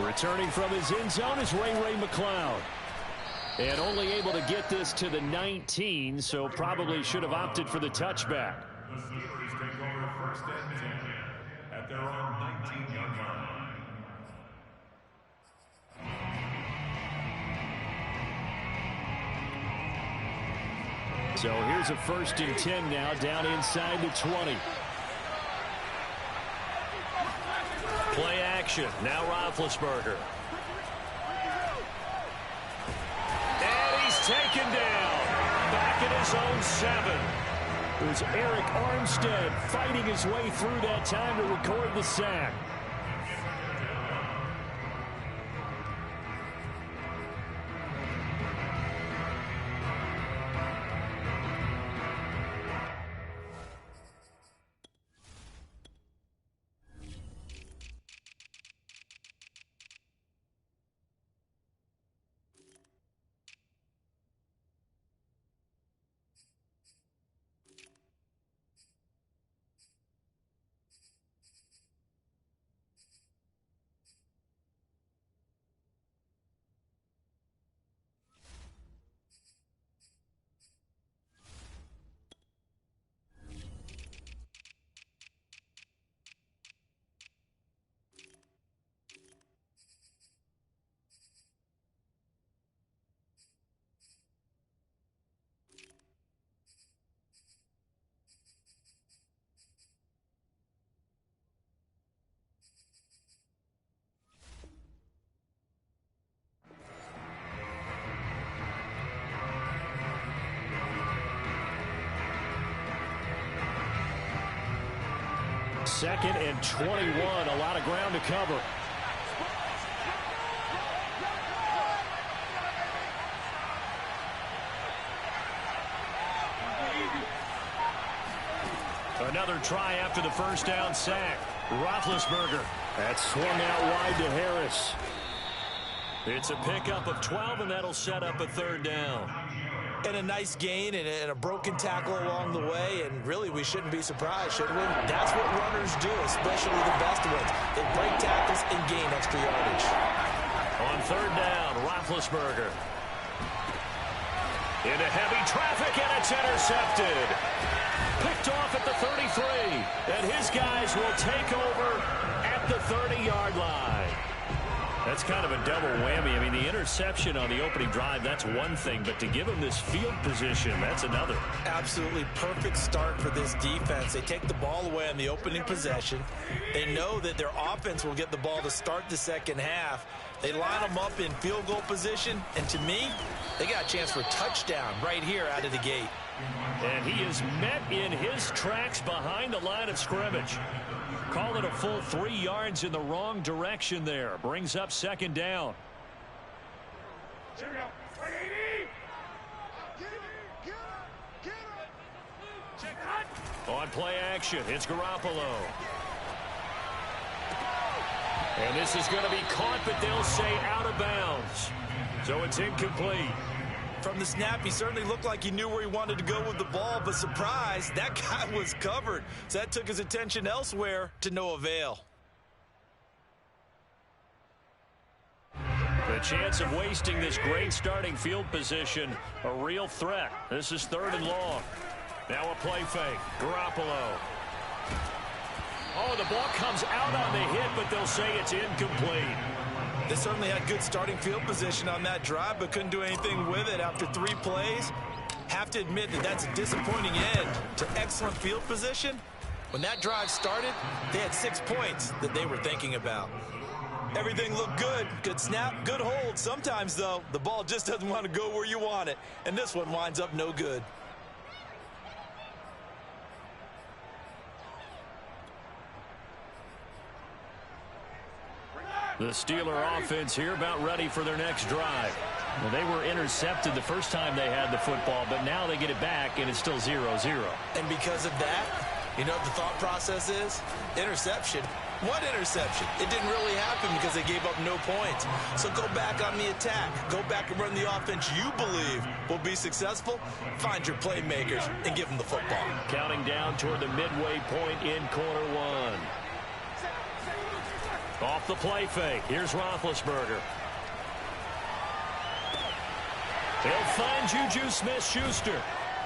S1: Returning from his end zone is Ray McCloud. And only able to get this to the 19, so probably should have opted for the touchback.
S6: The Steelers take over first and 10 at their own 19-yard line.
S1: So here's a first and 10 now, down inside the 20. Play action. Now Roethlisberger. And he's taken down. Back at his own 7. It was Eric Armstead fighting his way through that time to record the sack. Second and 21, a lot of ground to cover. Another try after the first down sack. Roethlisberger. That swung out wide to Harris. It's a pickup of 12, and that'll set up a third down.
S3: And a nice gain and a broken tackle along the way, and really we shouldn't be surprised, should we? That's what runners do, especially the best ones. They break tackles and gain extra yardage.
S1: On third down, Roethlisberger. Into heavy traffic, and it's intercepted. Picked off at the 33, and his guys will take over at the 30-yard line. That's kind of a double whammy. I mean, the interception on the opening drive, that's one thing, but to give him this field position, that's another.
S3: Absolutely perfect start for this defense. They take the ball away on the opening possession. They know that their offense will get the ball to start the second half. They line them up in field goal position, and to me, they got a chance for a touchdown right here out of the gate.
S1: And he is met in his tracks behind the line of scrimmage. Call it a full 3 yards in the wrong direction there. Brings up second down. On play action, it's Garoppolo. And this is going to be caught, but they'll say out of bounds. So it's incomplete.
S3: From the snap, he certainly looked like he knew where he wanted to go with the ball, but surprise, that guy was covered. So that took his attention elsewhere to no avail.
S1: The chance of wasting this great starting field position, a real threat. This is third and long. Now a play fake. Garoppolo. Oh, the ball comes out on the hit, but they'll say it's incomplete.
S3: They certainly had good starting field position on that drive, but couldn't do anything with it after 3 plays. Have to admit that that's a disappointing end to excellent field position. When that drive started, they had 6 points that they were thinking about. Everything looked good. Good snap, good hold. Sometimes, though, the ball just doesn't want to go where you want it. And this one winds up no good.
S1: The Steeler offense here about ready for their next drive. Well, they were intercepted the first time they had the football, but now they get it back, and it's still 0-0.
S3: And because of that, you know what the thought process is? Interception. What interception? It didn't really happen because they gave up no points. So go back on the attack. Go back and run the offense you believe will be successful. Find your playmakers and give them the football.
S1: Counting down toward the midway point in quarter one. Off the play fake. Here's Roethlisberger. He'll find Juju Smith-Schuster.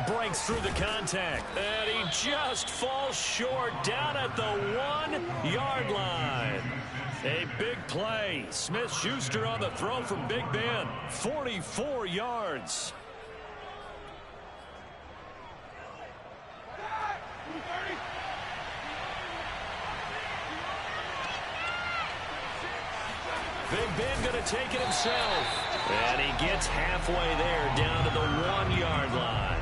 S1: Breaks through the contact. And he just falls short down at the 1-yard line. A big play. Smith-Schuster on the throw from Big Ben. 44 yards. Big Ben going to take it himself. And he gets halfway there down to the 1-yard line.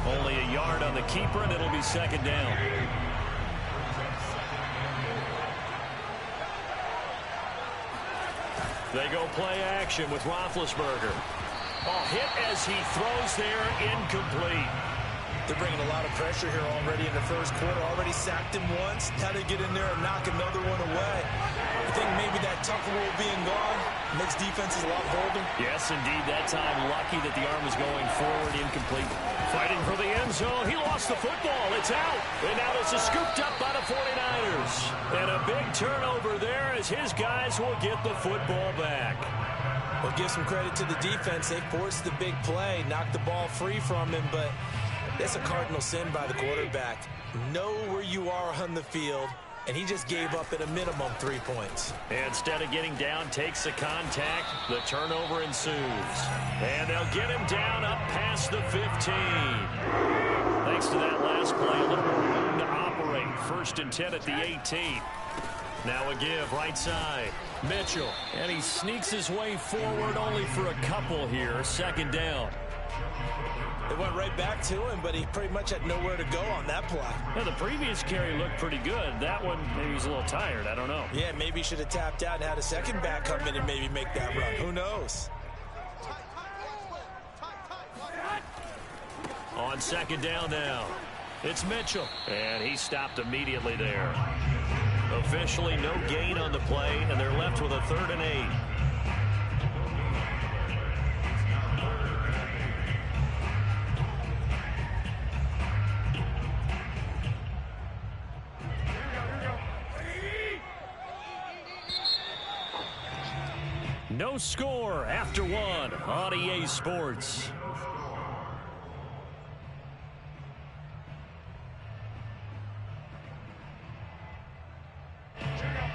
S1: Only a yard on the keeper, and it'll be second down. They go play action with Roethlisberger. Hit as he throws there, incomplete.
S3: They're bringing a lot of pressure here already in the first quarter. Already sacked him once. Had to get in there and knock another one away. I think maybe that tucker rule being gone makes defenses a lot bolder.
S1: Yes, indeed. That time lucky that the arm was going forward, incomplete. Fighting for the end zone. He lost the football. It's out. And now this is scooped up by the 49ers. And a big turnover there as his guys will get the football back.
S3: Well, give some credit to the defense. They forced the big play, knocked the ball free from him, but that's a cardinal sin by the quarterback. Know where you are on the field, and he just gave up at a minimum 3 points.
S1: Instead of getting down, takes the contact. The turnover ensues. And they'll get him down up past the 15. Thanks to that last play, a little more room to operate. 1st and 10 at the 18. Now a give, right side. Mitchell, and he sneaks his way forward only for a couple here. 2nd down.
S3: They went right back to him, but he pretty much had nowhere to go on that play.
S1: Well, the previous carry looked pretty good. That one, maybe he's a little tired. I don't know.
S3: Yeah, maybe he should have tapped out and had a second back come in and maybe make that run. Who knows?
S1: On 2nd down now, it's Mitchell. And he stopped immediately there. Officially no gain on the play, and they're left with a 3rd and 8. No score after one on EA Sports.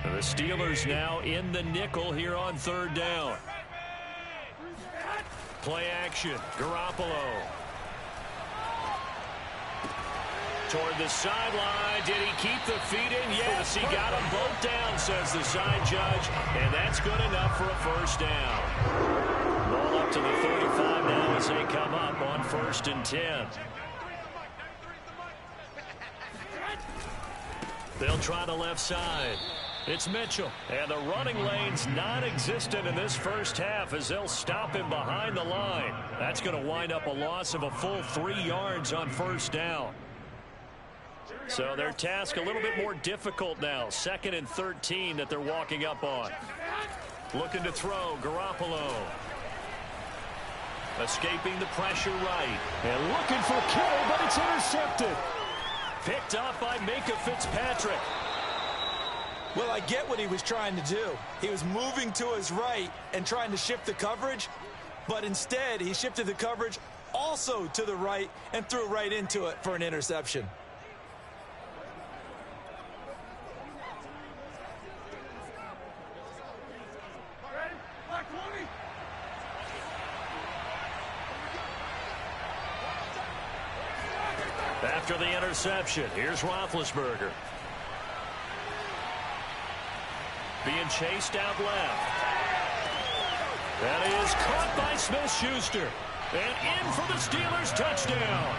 S1: The Steelers now in the nickel here on 3rd down. Play action. Garoppolo. Toward the sideline. Did he keep the feet in? Yes, he got them both down, says the side judge. And that's good enough for a 1st down. Ball up to the 35 now as they come up on 1st and 10. They'll try the left side. It's Mitchell. And the running lane's non-existent in this first half as they'll stop him behind the line. That's going to wind up a loss of a full 3 yards on 1st down. So their task a little bit more difficult now. 2nd and 13 that they're walking up on. Looking to throw, Garoppolo. Escaping the pressure right. And looking for Kittle, but it's intercepted. Picked up by Minka Fitzpatrick.
S3: Well, I get what he was trying to do. He was moving to his right and trying to shift the coverage, but instead he shifted the coverage also to the right and threw right into it for an interception.
S1: After the interception, here's Roethlisberger. Being chased out left. That is caught by Smith-Schuster. And in for the Steelers touchdown.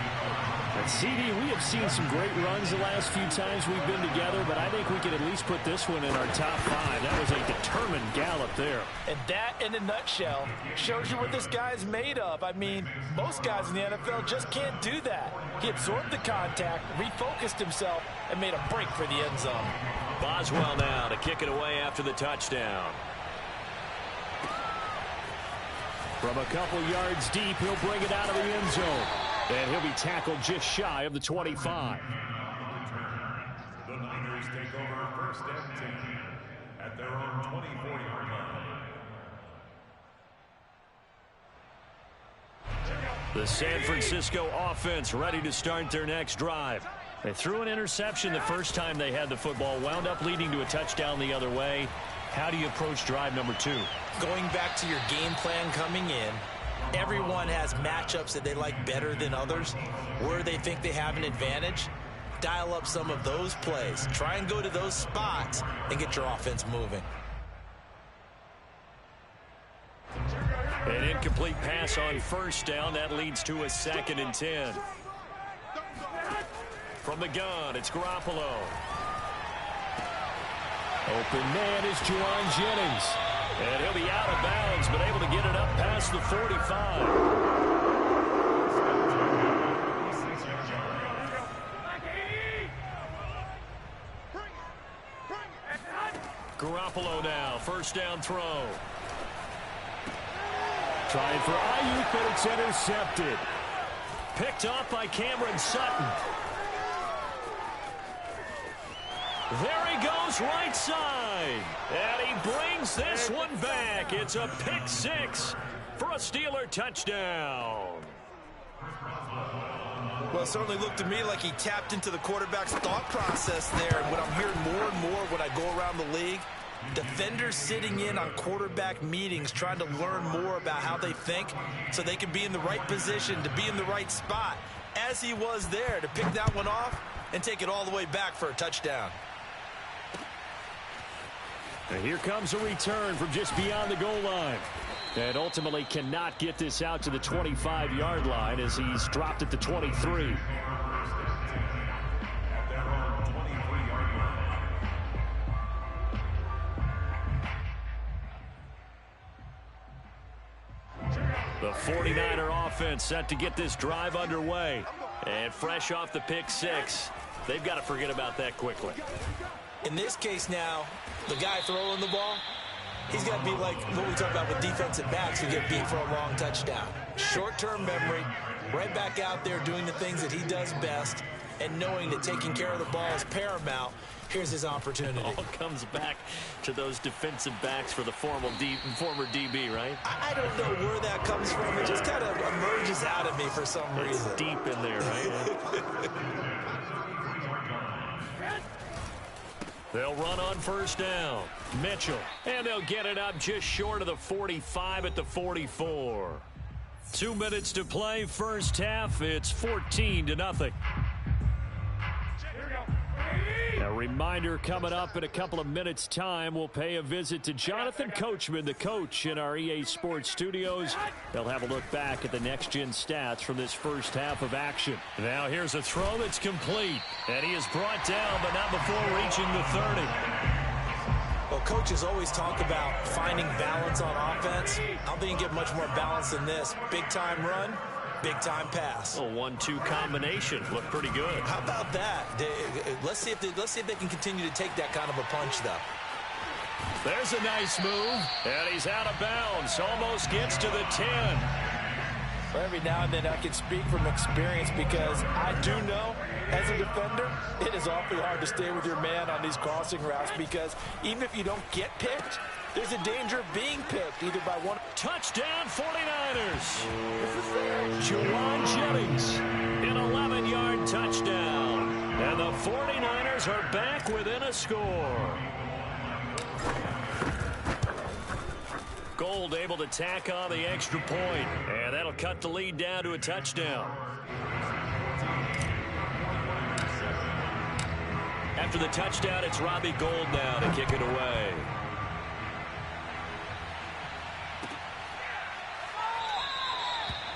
S5: And CD, we have seen some great runs the last few times we've been together, but I think we could at least put this one in our top 5. That was a determined gallop there.
S4: And that, in a nutshell, shows you what this guy's made of. I mean, most guys in the NFL just can't do that. He absorbed the contact, refocused himself, and made a break for the end zone.
S1: Boswell now to kick it away after the touchdown. From a couple yards deep, he'll bring it out of the end zone. And he'll be tackled just shy of the 25.
S6: The Niners take over first and 10 at their own 24-yard line.
S1: The San Francisco offense ready to start their next drive. They threw an interception the first time they had the football, wound up leading to a touchdown the other way. How do you approach drive number 2?
S3: Going back to your game plan coming in, everyone has matchups that they like better than others, where they think they have an advantage. Dial up some of those plays. Try and go to those spots and get your offense moving.
S1: An incomplete pass on first down. That leads to a 2nd and 10. From the gun, it's Garoppolo. Open man is Juwan Jennings. And he'll be out of bounds, but able to get it up past the 45. Garoppolo now, first down throw. Trying for Ayuk, but it's intercepted. Picked off by Cameron Sutton. There he goes, right side. And he brings this one back. It's a pick 6 for a Steeler touchdown.
S3: Well, it certainly looked to me like he tapped into the quarterback's thought process there. And what I'm hearing more and more when I go around the league, defenders sitting in on quarterback meetings trying to learn more about how they think so they can be in the right position, to be in the right spot, as he was there, to pick that one off and take it all the way back for a touchdown.
S1: And here comes a return from just beyond the goal line. And ultimately cannot get this out to the 25-yard line as he's dropped at the 23. The 49er offense set to get this drive underway. And fresh off the pick 6, they've got to forget about that quickly.
S3: In this case now, the guy throwing the ball, he's got to be like what we talk about with defensive backs who get beat for a long touchdown. Short-term memory, right back out there doing the things that he does best, and knowing that taking care of the ball is paramount. Here's his opportunity.
S1: All comes back to those defensive backs for the former DB, right?
S3: I don't know where that comes from. It just kind of emerges out of me for some reason.
S1: It's deep in there, right? They'll run on first down. Mitchell. And they'll get it up just short of the 45 at the 44. 2 minutes to play, first half. It's 14-0. A reminder coming up in a couple of minutes' time. We'll pay a visit to Jonathan Coachman, the coach in our EA Sports studios. They'll have a look back at the next-gen stats from this first half of action. Now here's a throw that's complete. And he is brought down, but not before reaching the 30.
S3: Well, coaches always talk about finding balance on offense. I don't think you can get much more balance than this. Big-time run, big-time pass.
S1: A 1-2 combination. Looked pretty good.
S3: How about that? Let's see if they can continue to take that kind of a punch, though.
S1: There's a nice move, and he's out of bounds. Almost gets to the 10.
S4: Every now and then I can speak from experience because I do know, as a defender, it is awfully hard to stay with your man on these crossing routes because even if you don't get picked, there's a danger of being picked either by one.
S1: Touchdown 49ers. Juwan Jennings, an 11-yard touchdown. And the 49ers are back within a score. Gold able to tack on the extra point, and that'll cut the lead down to a touchdown. After the touchdown, it's Robbie Gould now to kick it away.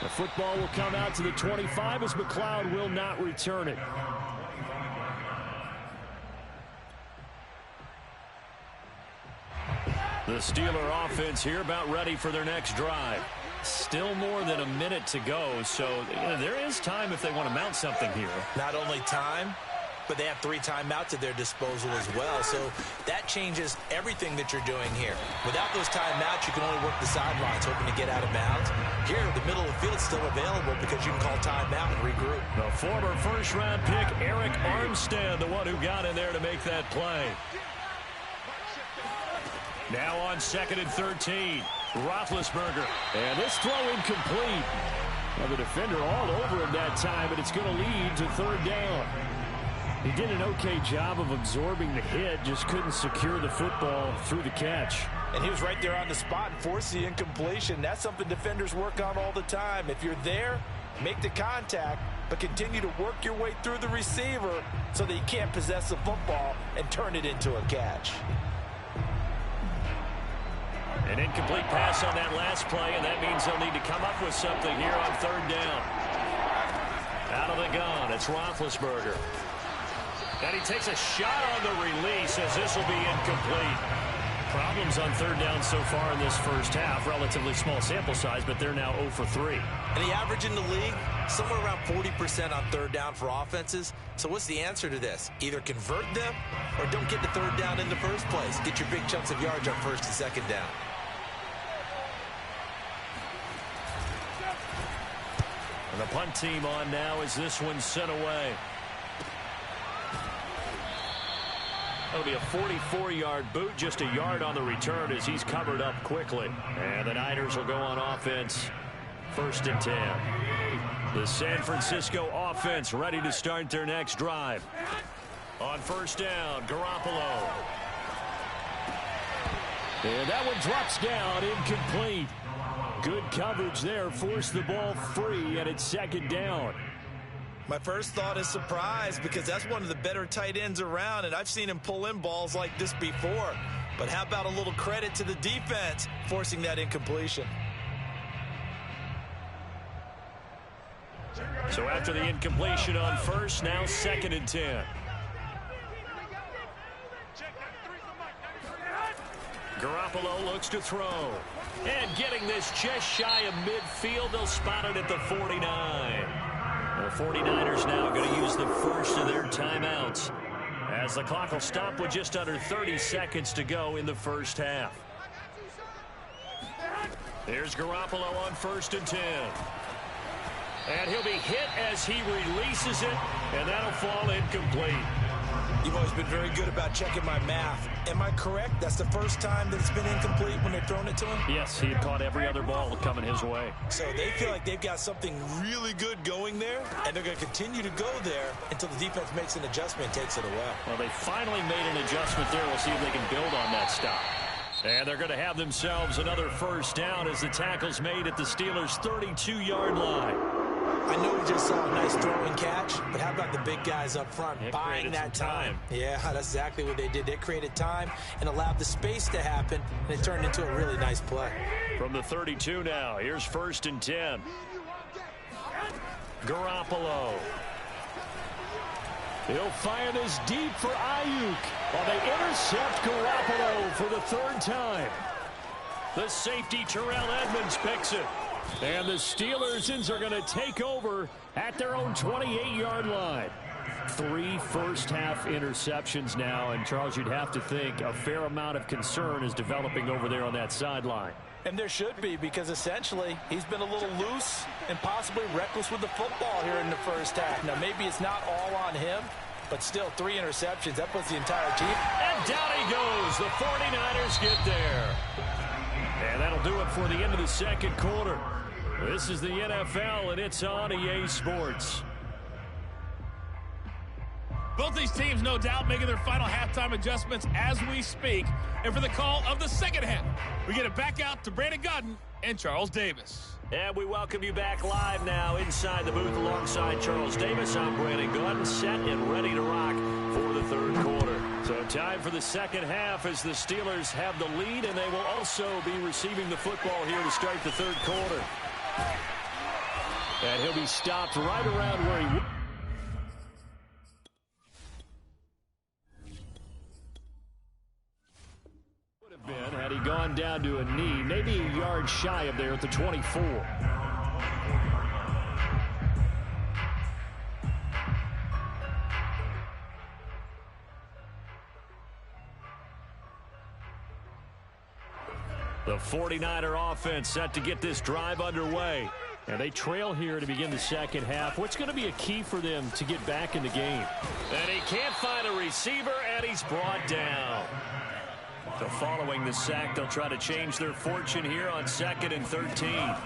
S1: The football will come out to the 25 as McLeod will not return it. The Steeler offense here about ready for their next drive. Still more than a minute to go, so there is time if they want to mount something here.
S3: Not only time, but they have 3 timeouts at their disposal as well. So that changes everything that you're doing here. Without those timeouts, you can only work the sidelines, hoping to get out of bounds. Here, the middle of the field's still available because you can call timeout and regroup.
S1: The former first-round pick, Eric Armstead, the one who got in there to make that play. Now on 2nd and 13, Roethlisberger. And this throw incomplete. Well, the defender all over him that time, but it's going to lead to 3rd down. He did an okay job of absorbing the hit, just couldn't secure the football through the catch.
S4: And he was right there on the spot and forced the incompletion. That's something defenders work on all the time. If you're there, make the contact, but continue to work your way through the receiver so that you can't possess the football and turn it into a catch.
S1: An incomplete pass on that last play, and that means they'll need to come up with something here on 3rd down. Out of the gun, it's Roethlisberger. And he takes a shot on the release as this will be incomplete. Problems on 3rd down so far in this first half. Relatively small sample size, but they're now 0 for 3.
S3: And the average in the league, somewhere around 40% on 3rd down for offenses. So what's the answer to this? Either convert them or don't get the 3rd down in the first place. Get your big chunks of yards on 1st and 2nd down.
S1: And the punt team on now as this one's sent away. That'll be a 44-yard boot, just a yard on the return as he's covered up quickly. And the Niners will go on offense, 1st and 10. The San Francisco offense ready to start their next drive. On 1st down, Garoppolo. And that one drops down, incomplete. Good coverage there, forced the ball free, and it's 2nd down.
S3: My first thought is surprise because that's one of the better tight ends around, and I've seen him pull in balls like this before. But how about a little credit to the defense forcing that incompletion?
S1: So after the incompletion on 1st, now 2nd and 10. Garoppolo looks to throw. And getting this just shy of midfield, they'll spot it at the 49. The 49ers now going to use the first of their timeouts as the clock will stop with just under 30 seconds to go in the first half. There's Garoppolo on 1st and 10. And he'll be hit as he releases it, and that'll fall incomplete.
S3: You've always been very good about checking my math. Am I correct? That's the first time that it's been incomplete when they're throwing it to him?
S1: Yes, he had caught every other ball coming his way.
S3: So they feel like they've got something really good going there, and they're going to continue to go there until the defense makes an adjustment and takes it away.
S1: Well, they finally made an adjustment there. We'll see if they can build on that stop. And they're going to have themselves another 1st down as the tackle's made at the Steelers' 32-yard line.
S3: I know we just saw a nice throwing catch, but how about the big guys up front buying that time? Yeah, that's exactly what they did. They created time and allowed the space to happen, and it turned into a really nice play.
S1: From the 32 now, here's 1st and 10. Garoppolo. He'll fire this deep for Ayuk. While they intercept Garoppolo for the 3rd time. The safety, Terrell Edmonds, picks it. And the Steelers are going to take over at their own 28-yard line. 3 first-half interceptions now, and Charles, you'd have to think a fair amount of concern is developing over there on that sideline.
S4: And there should be, because essentially he's been a little loose and possibly reckless with the football here in the first half. Now, maybe it's not all on him, but still 3 interceptions. That puts the entire team.
S1: And down he goes. The 49ers get there. And that'll do it for the end of the 2nd quarter. This is the NFL, and it's on EA Sports.
S7: Both these teams, no doubt, making their final halftime adjustments as we speak. And for the call of the 2nd half, we get it back out to Brandon Godden and Charles Davis.
S1: And we welcome you back live now inside the booth alongside Charles Davis. I'm Brandon Godden, set and ready to rock for the 3rd quarter. So time for the 2nd half as the Steelers have the lead, and they will also be receiving the football here to start the 3rd quarter. And he'll be stopped right around where he would have been had he gone down to a knee, maybe a yard shy of there at the 24. The 49er offense set to get this drive underway. And they trail here to begin the second half. What's going to be a key for them to get back in the game? And he can't find a receiver, and he's brought down. So following the sack, they'll try to change their fortune here on 2nd and 13.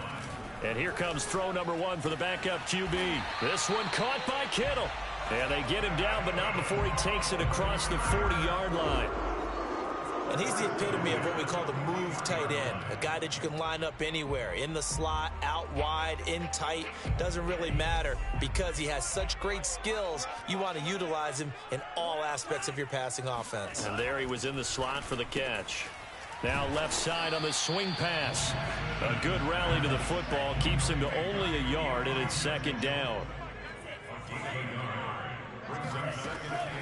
S1: And here comes throw number 1 for the backup QB. This one caught by Kittle. And they get him down, but not before he takes it across the 40-yard line.
S3: And he's the epitome of what we call the move tight end. A guy that you can line up anywhere. In the slot, out wide, in tight. Doesn't really matter because he has such great skills. You want to utilize him in all aspects of your passing offense.
S1: And there he was in the slot for the catch. Now left side on the swing pass. A good rally to the football. Keeps him to only a yard, and it's 2nd down.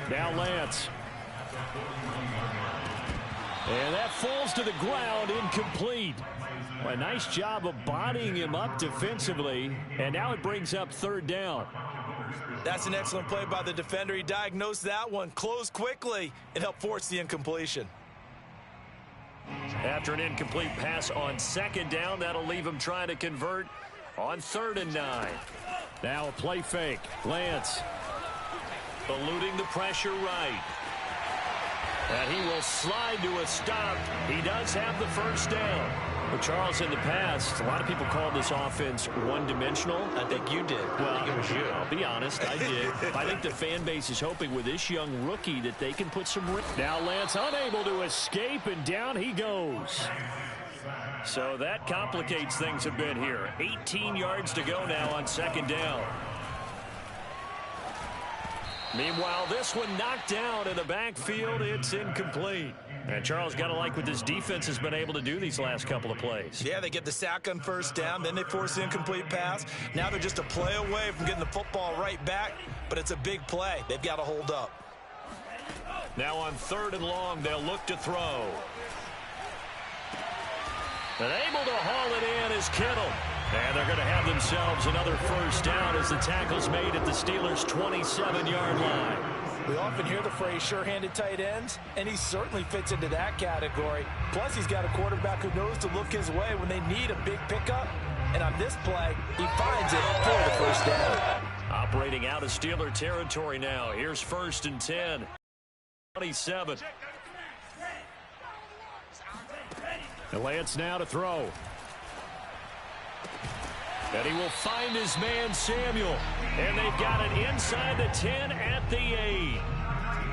S1: Now Lance. And that falls to the ground, incomplete. A nice job of bodying him up defensively, and now it brings up 3rd down.
S3: That's an excellent play by the defender. He diagnosed that one, closed quickly, and helped force the incompletion.
S1: After an incomplete pass on 2nd down, that'll leave him trying to convert on 3rd and 9. Now a play fake. Lance eluding the pressure right. And he will slide to a stop. He does have the 1st down. But Charles, in the past, a lot of people call this offense one-dimensional.
S3: I think you did.
S1: Well,
S3: I think it was you.
S1: I'll be honest, I did. I think the fan base is hoping with this young rookie that they can put some... Now Lance unable to escape, and down he goes. So that complicates things a bit here. 18 yards to go now on 2nd down. Meanwhile, this one knocked down in the backfield. It's incomplete. And Charles, got to like what this defense has been able to do these last couple of plays.
S3: Yeah, they get the sack on 1st down, then they force the incomplete pass. Now they're just a play away from getting the football right back, but it's a big play. They've got to hold up.
S1: Now on 3rd and long, they'll look to throw. And able to haul it in is Kittle. And they're going to have themselves another 1st down as the tackle's made at the Steelers' 27-yard line.
S4: We often hear the phrase sure-handed tight ends, and he certainly fits into that category. Plus, he's got a quarterback who knows to look his way when they need a big pickup. And on this play, he finds it for the 1st down.
S1: Operating out of Steeler territory now. Here's 1st and 10. 27. And Lance now to throw. And he will find his man, Samuel. And they've got it inside the 10 at the 8.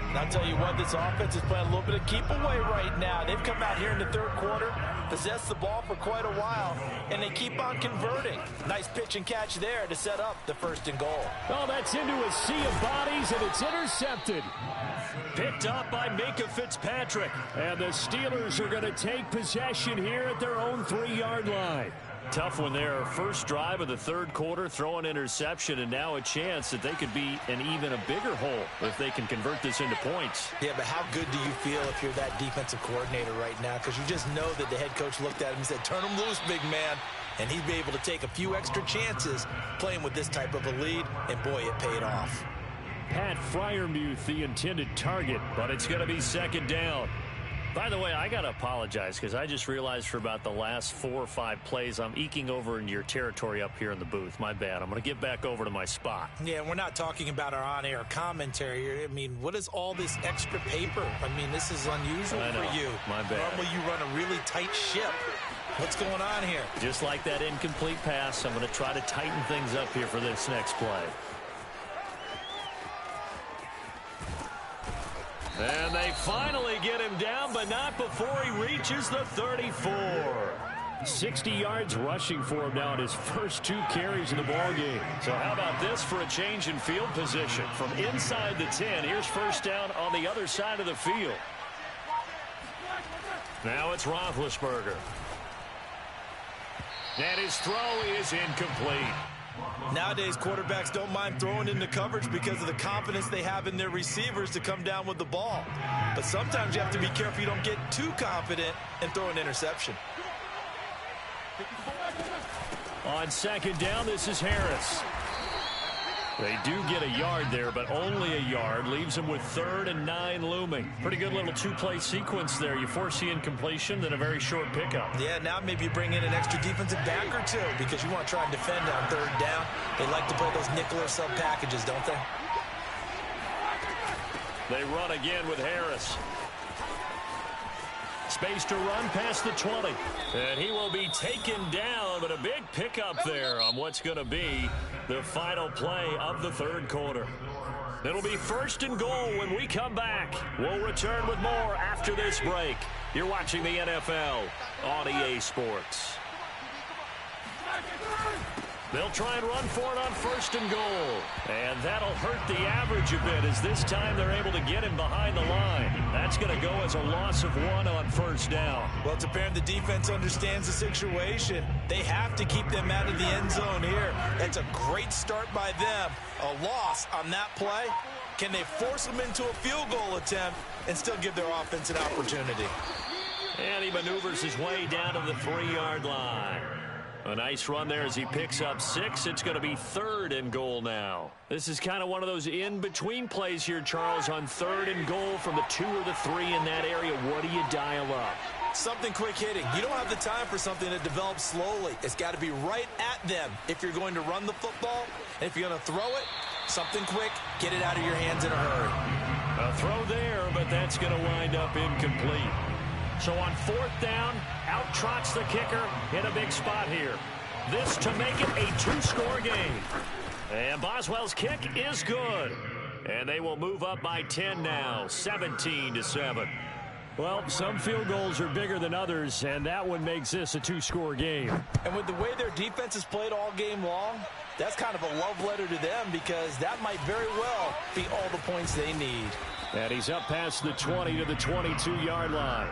S4: And I'll tell you what, this offense is playing a little bit of keep away right now. They've come out here in the 3rd quarter, possessed the ball for quite a while, and they keep on converting. Nice pitch and catch there to set up the 1st and goal.
S1: Oh, that's into a sea of bodies, and it's intercepted. Picked up by Minka Fitzpatrick. And the Steelers are going to take possession here at their own 3-yard line. Tough one there. 1st drive of the 3rd quarter, throw an interception, and now a chance that they could be in even a bigger hole if they can convert this into points.
S3: Yeah, but how good do you feel if you're that defensive coordinator right now? Because you just know that the head coach looked at him and said, turn him loose, big man. And he'd be able to take a few extra chances playing with this type of a lead, and boy, it paid off.
S1: Pat Freiermuth, the intended target, but it's going to be 2nd down. By the way, I got to apologize because I just realized for about the last 4 or 5 plays, I'm eking over into your territory up here in the booth. My bad. I'm going to get back over to my spot.
S3: Yeah, we're not talking about our on-air commentary here. I mean, what is all this extra paper? I mean, this is unusual for you.
S1: My bad.
S3: Normally you run a really tight ship. What's going on here?
S1: Just like that incomplete pass, I'm going to try to tighten things up here for this next play. And they finally get him down, but not before he reaches the 34. 60 yards rushing for him now in his first 2 carries in the ballgame. So how about this for a change in field position? From inside the 10, here's 1st down on the other side of the field. Now it's Roethlisberger. And his throw is incomplete.
S3: Nowadays, quarterbacks don't mind throwing into coverage because of the confidence they have in their receivers to come down with the ball. But sometimes you have to be careful you don't get too confident and throw an interception.
S1: On second down, this is Harris. They do get a yard there, but only a yard. Leaves them with 3rd and 9 looming. Pretty good little two-play sequence there. You force the incompletion, then a very short pickup.
S3: Yeah, now maybe you bring in an extra defensive back or two because you want to try and defend on 3rd down. They like to play those nickel or sub packages, don't they?
S1: They run again with Harris. Space to run past the 20. And he will be taken down, but a big pickup there on what's going to be the final play of the 3rd quarter. It'll be 1st and goal when we come back. We'll return with more after this break. You're watching the NFL on EA Sports. They'll try and run for it on 1st and goal. And that'll hurt the average a bit as this time they're able to get him behind the line. That's going to go as a loss of 1 on 1st down.
S3: Well, it's apparent the defense understands the situation. They have to keep them out of the end zone here. That's a great start by them. A loss on that play. Can they force them into a field goal attempt and still give their offense an opportunity?
S1: And he maneuvers his way down to the 3-yard line. A nice run there as he picks up 6. It's going to be 3rd and goal now. This is kind of one of those in-between plays here, Charles, on 3rd and goal from the 2 or the 3 in that area. What do you dial up?
S3: Something quick hitting. You don't have the time for something that develops slowly. It's got to be right at them if you're going to run the football. And if you're going to throw it, something quick, get it out of your hands in a hurry.
S1: A throw there, but that's going to wind up incomplete. So on 4th down, out trots the kicker in a big spot here. This to make it a 2-score game. And Boswell's kick is good. And they will move up by 10 now, 17-7. Well, some field goals are bigger than others, and that one makes this a 2-score game.
S3: And with the way their defense has played all game long, that's kind of a love letter to them because that might very well be all the points they need.
S1: And he's up past the 20 to the 22-yard line.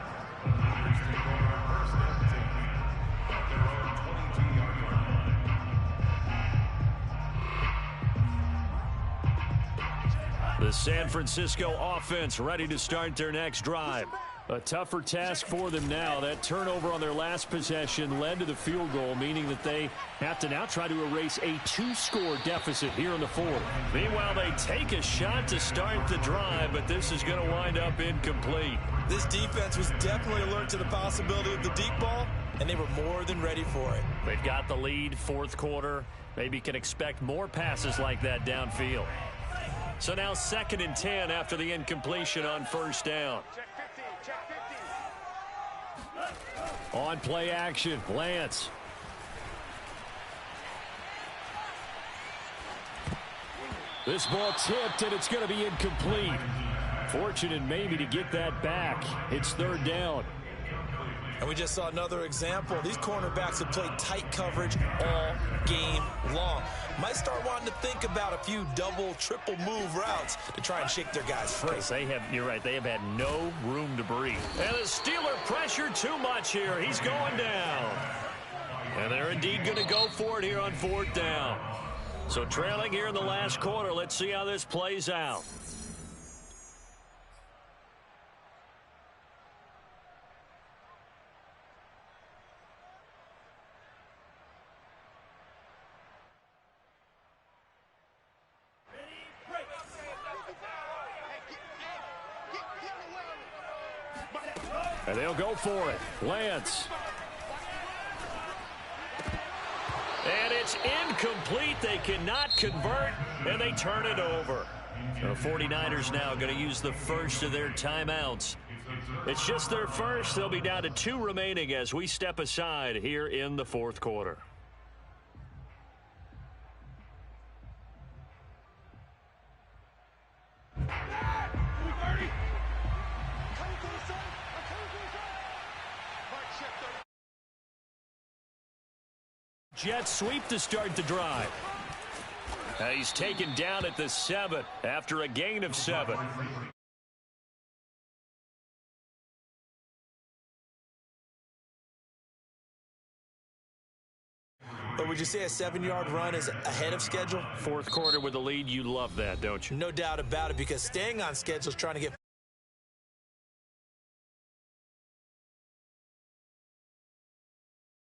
S1: The San Francisco offense ready to start their next drive. A tougher task for them now. That turnover on their last possession led to the field goal, meaning that they have to now try to erase a 2-score deficit here in the 4th. Meanwhile, they take a shot to start the drive, but this is going to wind up incomplete.
S3: This defense was definitely alert to the possibility of the deep ball, and they were more than ready for it.
S1: They've got the lead, 4th quarter. Maybe can expect more passes like that downfield. So now 2nd and 10 after the incompletion on 1st down. On play action, Lance. This ball tipped, and it's going to be incomplete. Fortunate maybe to get that back. It's 3rd down.
S3: And we just saw another example. These cornerbacks have played tight coverage all game long. Might start wanting to think about a few double, triple move routes to try and shake their guys free.
S1: You're right, they have had no room to breathe. And the Steeler pressure too much here. He's going down. And they're indeed going to go for it here on 4th down. So trailing here in the last quarter. Let's see how this plays out. And they'll go for it. Lance. And it's incomplete. They cannot convert, and they turn it over. The 49ers now going to use the first of their timeouts. It's just their first. They'll be down to 2 remaining as we step aside here in the 4th quarter. Jets sweep to start the drive. He's taken down at the 7 after a gain of 7.
S3: But would you say a 7-yard run is ahead of schedule?
S1: Fourth quarter with the lead, you love that, don't you?
S3: No doubt about it, because staying on schedule is trying to get